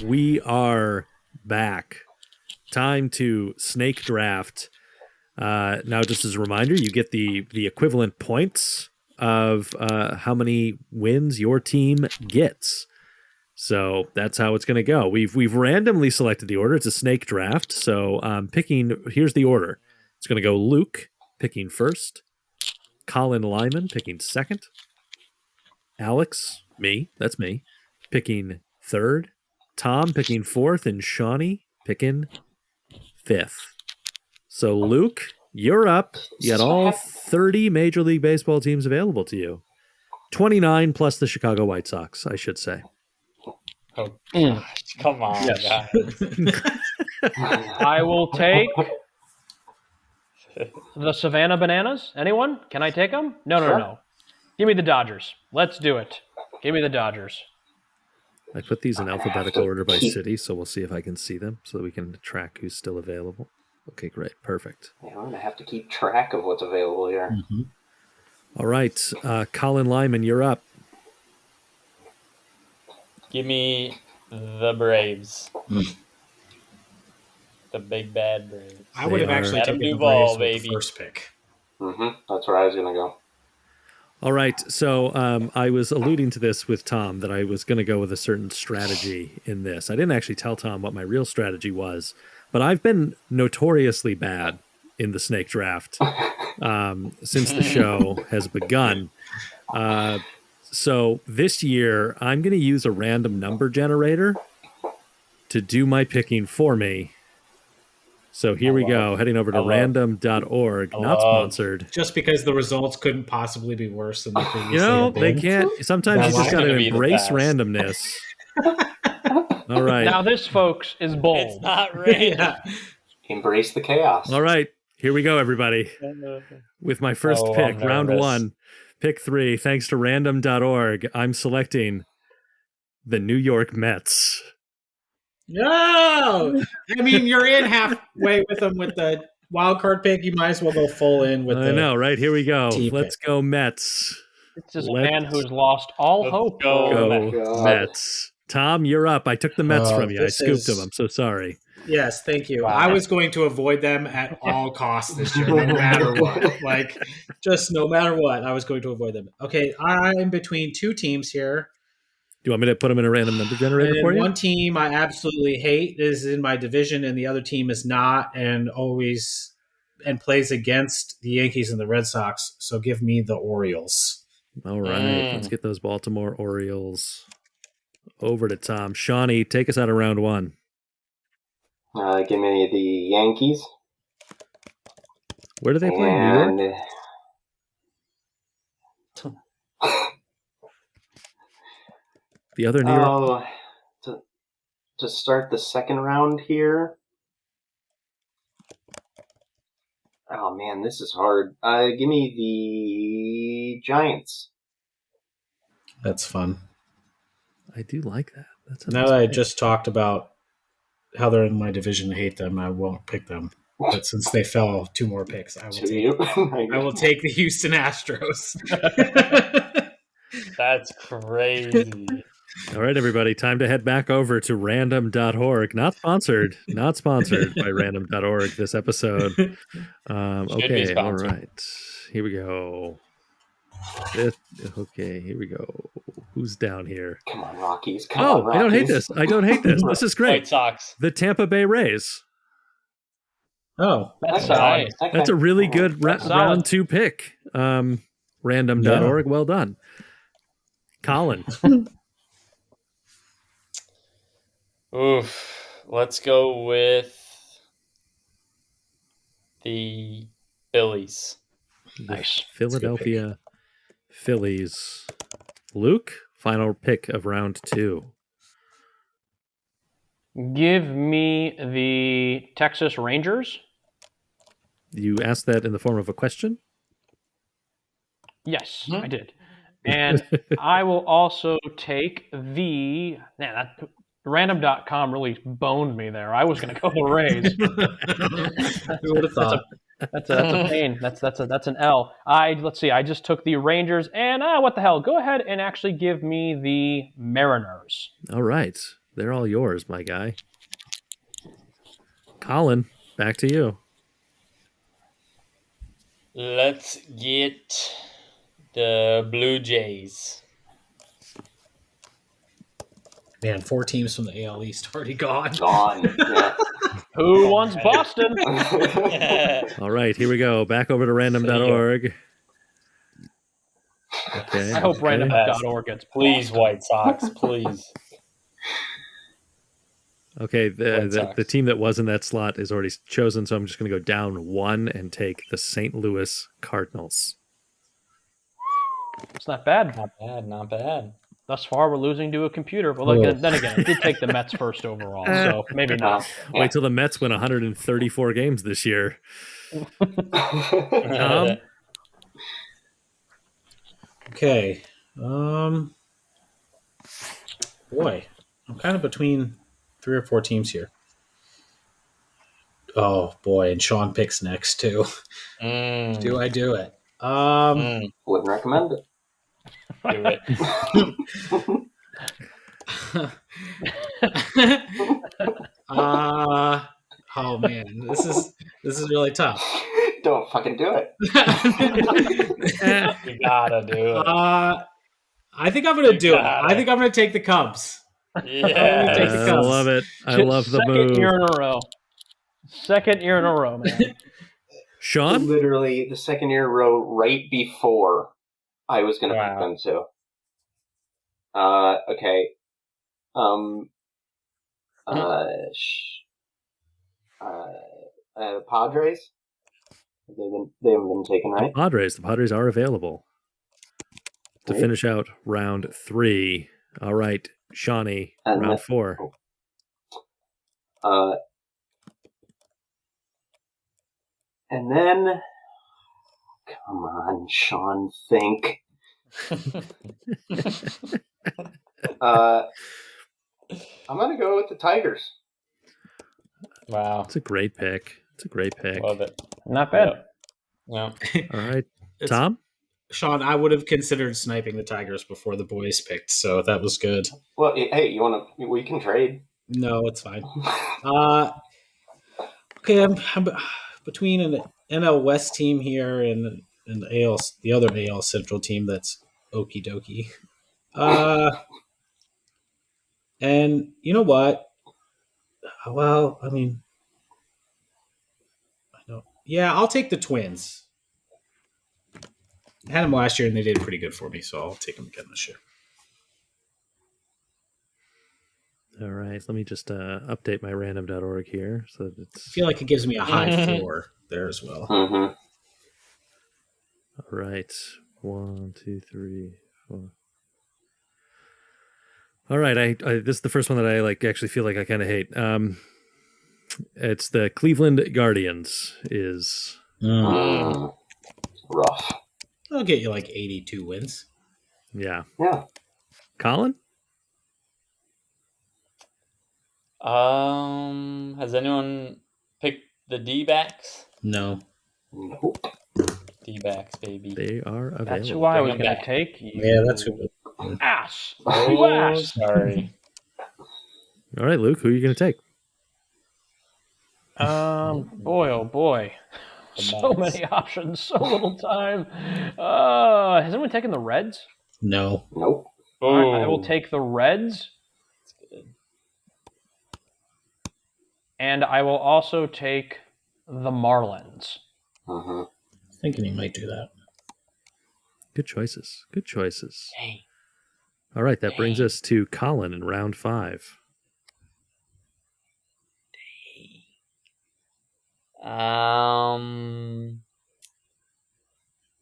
We are back. Time to snake draft. Now, just as a reminder, you get the equivalent points of how many wins your team gets. So that's how it's going to go. We've randomly selected the order. It's a snake draft. So here's the order. It's going to go Luke picking first, Colin Lyman picking second, Alex, that's me, picking third, Tom picking fourth, and Shawnee picking fifth. So, Luke, you're up. You got all 30 Major League Baseball teams available to you. 29 plus the Chicago White Sox, I should say. Oh, gosh. Come on, guys. I will take the Savannah Bananas. Anyone? Can I take them? No. Give me the Dodgers. Let's do it. Give me the Dodgers. I put these in alphabetical order by city, so we'll see if I can see them so that we can track who's still available. Okay, great. Perfect. Yeah, I'm going to have to keep track of what's available here. Mm-hmm. All right. Colin Lyman, you're up. Give me the Braves. The big bad Braves. I would have actually taken the Braves with the first pick. Mm-hmm. That's where I was going to go. All right, so I was alluding to this with Tom that I was going to go with a certain strategy in this. I didn't actually tell Tom what my real strategy was, but I've been notoriously bad in the snake draft since the show has begun. So this year, I'm going to use a random number generator to do my picking for me. So here we go, heading over to random.org, not sponsored. Just because the results couldn't possibly be worse than they previously have They been. can't. Sometimes you just got to embrace randomness. All right. Now this, folks, is bold. It's not random. Embrace the chaos. All right. Here we go, everybody. With my first pick, round nervous. 1, pick 3, thanks to random.org, I'm selecting the New York Mets. No! I mean, you're in halfway with them with the wild card pick. You might as well go full in with I know, right? Here we go. Let's pick. go Mets. It's just a man who's lost all hope. Go Mets. Tom, you're up. I took the Mets from you. I scooped them. I'm so sorry. Yes, thank you. Wow. I was going to avoid them at all costs this year, no matter what. Just no matter what, I was going to avoid them. Okay, I'm between two teams here. Do you want me to put them in a random number generator for you? One team I absolutely hate is in my division, and the other team is not, and plays against the Yankees and the Red Sox. So give me the Orioles. All right, let's get those Baltimore Orioles over to Tom. Shawnee, take us out of round 1. Give me the Yankees. Where do they play? New York? The other New York. To start the second round here. Oh man, this is hard. Give me the Giants. That's fun. I do like that. That's now that I just talked about how they're in my division, I hate them. I won't pick them. But since they fell 2 more picks, I will take the Houston Astros. That's crazy. All right, everybody, time to head back over to random.org. Not sponsored by random.org this episode. Okay, all right. Here we go. Okay, here we go. Who's down here? Come on, Rockies. Come on, Rockies. I don't hate this. This is great. White Sox. The Tampa Bay Rays. Oh, that's solid. That's a really good round 2 pick. Random.org. Well done. Colin. Oof. Let's go with the Phillies. Nice. Philadelphia Phillies. Luke, final pick of round 2. Give me the Texas Rangers. You asked that in the form of a question? Yes, I did. And I will also take the... Random.com really boned me there. I was going to go the Rays. Who would have thought? That's a pain. That's an L. Let's see. I just took the Rangers, and what the hell? Go ahead and actually give me the Mariners. All right, they're all yours, my guy. Colin, back to you. Let's get the Blue Jays. Man, 4 teams from the AL East already gone. Yeah. Who wants Boston? All right, here we go. Back over to random.org. Okay. I hope random.org gets Please, White Sox, please. Okay, the team that was in that slot is already chosen, so I'm just going to go down 1 and take the St. Louis Cardinals. It's not bad. Not bad. Thus far, we're losing to a computer. But look, then again, I did take the Mets first overall, so maybe not. Wait till the Mets win 134 games this year. Tom? Okay. Boy, I'm kind of between 3 or 4 teams here. Oh boy, and Sean picks next too. Do I do it? Wouldn't recommend it. Do it. Oh man, this is really tough. Don't fucking do it. You gotta do it. I think I'm gonna do it. I think I'm gonna take the Cubs. Yeah, I love it. I love the move. Second year in a row, man. Sean? Literally the second year in a row right before I was going to pick them too. Okay. Padres. They haven't been taken, right? The Padres are available to Right. finish out round 3. All right, Shawnee, And round then- 4. And then, come on, Sean, think. I'm gonna go with the Tigers. Wow. It's a great pick. Love it. Not bad. Yeah. All right, It's- Tom. Sean, I would have considered sniping the Tigers before the boys picked, so that was good. Well, hey, we can trade. No, it's fine. Okay, I'm between an NL West team here and the other AL Central team that's okie dokie. And you know what? Well, I mean, I don't. Yeah, I'll take the Twins. I had them last year and they did pretty good for me, so I'll take them again this year. All right, let me just update my random.org here. So I it's feel like it gives me a high floor there as well. Mm-hmm. all right. 1, 2, 3, 4. All right, I this is the first one that I actually feel like I kind of hate. It's the Cleveland Guardians. Is Rough. I'll get you like 82 wins. yeah. Yeah. Colin? Has anyone picked the D-backs? No. Nope. D-backs, baby. They are available. That's who I was Bring 'em going to back. take. You Yeah, that's who. ass. You Oh, ass. sorry. All right, Luke, who are you going to take? Boy, oh boy. The So Mets. many options, so little time. Has anyone taken the Reds? No. Nope. All right, I will Oh, take the Reds, that's good. and I will also take the Marlins. Mm-hmm. Thinking he might do that. Good choices. Good choices. Dang. All right, that brings us to Colin in round 5.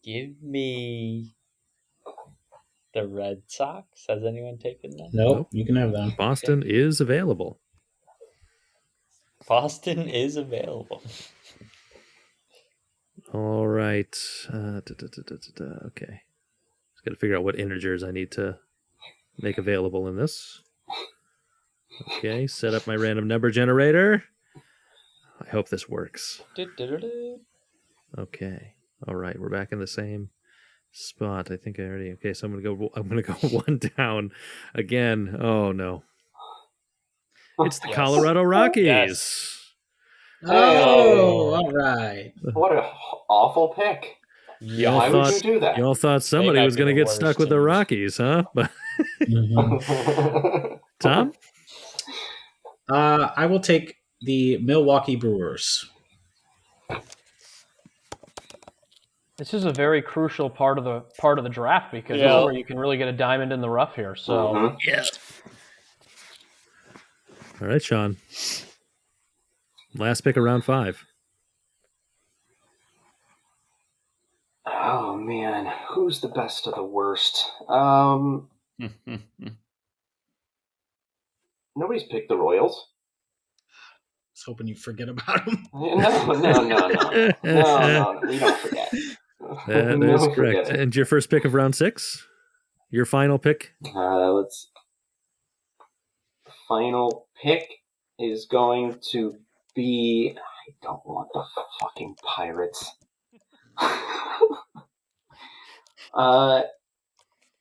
Give me the Red Sox. Has anyone taken them? Nope, you can have them. Boston is available. Boston is available. All right. Okay. Just got to figure out what integers I need to make available in this. Okay, set up my random number generator. I hope this works. Okay. All right, we're back in the same spot. I think I already. Okay, so I'm gonna go one down again. Oh no. It's the Yes. Colorado Rockies. Yes. Oh, all right. What a awful pick. Y'all Why would you thought- do that? Y'all thought somebody might was be going to the get stuck worst with the teams. Rockies, huh? But Mhm. Tom? I will take the Milwaukee Brewers. This is a very crucial part of the draft because this Yeah. is where you can really get a diamond in the rough here. So Mhm. Yeah. All right, Sean. Last pick of round 5. Oh man, who's the best of the worst? Nobody's picked the Royals. I was hoping you'd forget about them. No. We don't forget. That No, is forget correct. it. And your first pick of round 6? Your final pick? Let's. The final pick is going to be. I don't want the fucking Pirates.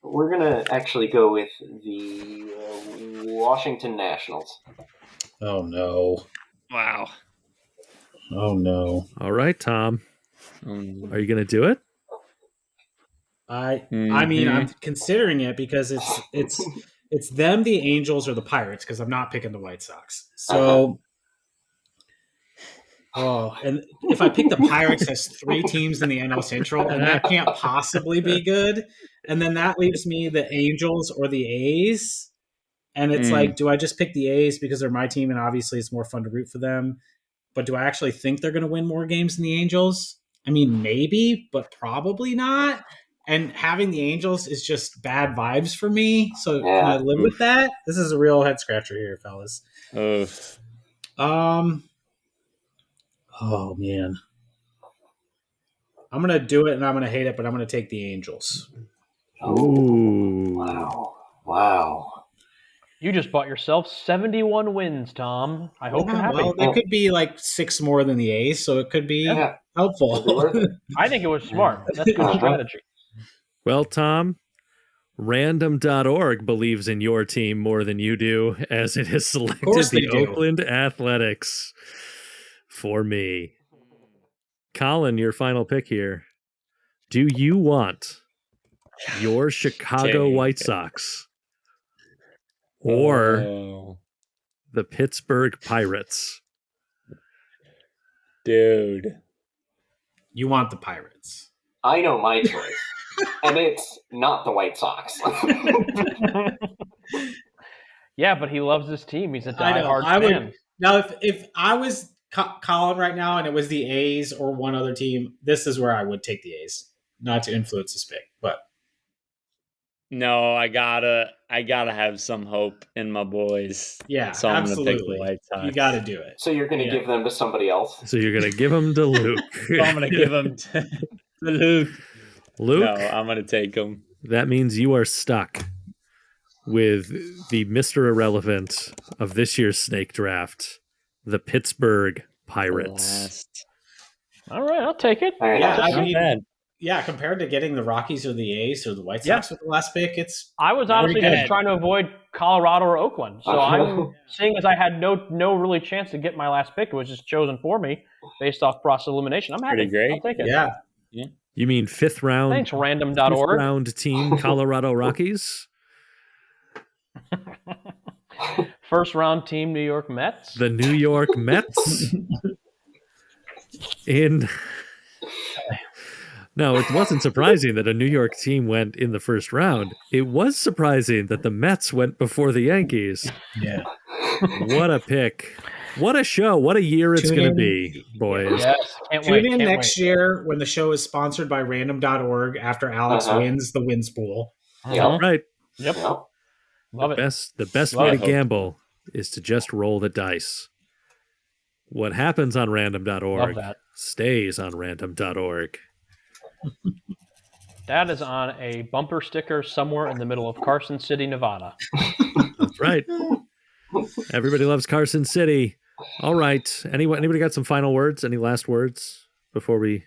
We're gonna actually go with the Washington Nationals. Oh no! Wow. Oh no! All right, Tom. Mm. Are you going to do it? I mean, I'm considering it because it's them, the Angels, or the Pirates. Because I'm not picking the White Sox. So Oh, and if I pick the Pirates as 3 teams in the NL Central, and that can't possibly be good, and then that leaves me the Angels or the A's, and it's like, do I just pick the A's because they're my team, and obviously it's more fun to root for them? But do I actually think they're going to win more games than the Angels? I mean, maybe, but probably not. And having the Angels is just bad vibes for me. So can I live with that? This is a real head scratcher here, fellas. Oof. Oh man, I'm gonna do it, and I'm gonna hate it, but I'm gonna take the Angels. Ooh. Wow. You just bought yourself 71 wins, Tom. I hope you're happy. Well, there could be like 6 more than the A's, so it could be helpful. It'd be worth it. I think it was smart. That's good strategy. Well, Tom, random.org believes in your team more than you do, as it has selected the Oakland Athletics for me. Colin, your final pick here. Do you want your Chicago White Sox or the Pittsburgh Pirates? Dude. You want the Pirates. I know my choice, and it's not the White Sox. Yeah, but he loves this team. He's a diehard fan. Now, if I was Colin right now and it was the A's or one other team, this is where I would take the A's. Not to influence this pick, but no, I gotta have some hope in my boys. Yeah, so I'm absolutely. gonna pick the White Sox. You got to do it. So you're going to give them to somebody else? So you're going to give them to Luke. So I'm gonna give them to Luke. Luke? No, I'm gonna take them. That means you are stuck with the Mr. Irrelevant of this year's snake draft, the Pittsburgh Pirates. All right, I'll take it. Yeah, compared to getting the Rockies or the A's or the White Sox with the last pick, I was honestly just trying to avoid Colorado or Oakland. So I'm seeing as I had no really chance to get my last pick, it was just chosen for me based off process elimination. I'm happy. Pretty great. I'll take it. Yeah. You mean fifth round? Thanks, random.org. Fifth round team Colorado Rockies? First round team New York Mets. The New York Mets? No, it wasn't surprising that a New York team went in the first round. It was surprising that the Mets went before the Yankees. Yeah. What a pick. What a show. What a year it's going to be, boys. Yes, Tune in next year when the show is sponsored by random.org after Alex wins the wins pool. Right. Yep. Love it. The best way to gamble is to just roll the dice. What happens on random.org stays on random.org. That is on a bumper sticker somewhere in the middle of Carson City, Nevada. That's right. Everybody loves Carson City. All right. Anybody got some final words? Any last words before we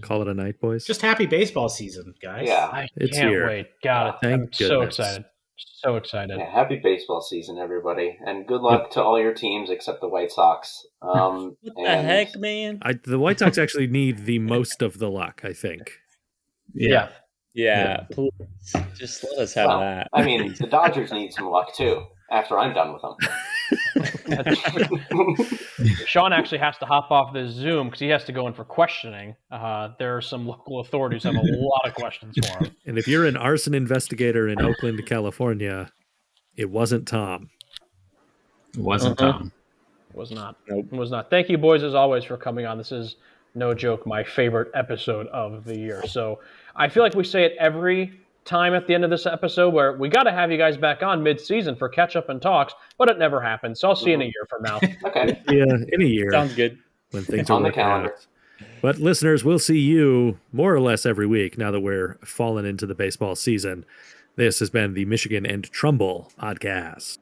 call it a night, boys? Just happy baseball season, guys. Yeah. I It's can't here. wait. Got it. Thank I'm so goodness. excited. So excited. Yeah, happy baseball season, everybody. And good luck to all your teams except the White Sox. What the heck, man? The White Sox actually need the most of the luck, I think. Yeah. Yeah, please. Just let us have that. I mean, the Dodgers need some luck, too, after I'm done with them. Sean actually has to hop off this Zoom because he has to go in for questioning. There are some local authorities who have a lot of questions for him. And if you're an arson investigator in Oakland, California, it wasn't Tom. It wasn't Tom. It was not. Nope. It was not. Thank you, boys, as always, for coming on. This is, no joke, my favorite episode of the year. So I feel like we say it every time at the end of this episode where we got to have you guys back on mid-season for catch-up and talks, but it never happens. So I'll see you in a year from now. Okay. Yeah, in a year. Sounds good. When things On are the working calendar. out. But listeners, we'll see you more or less every week now that we're fallen into the baseball season. This has been the Michigan and Trumbull podcast.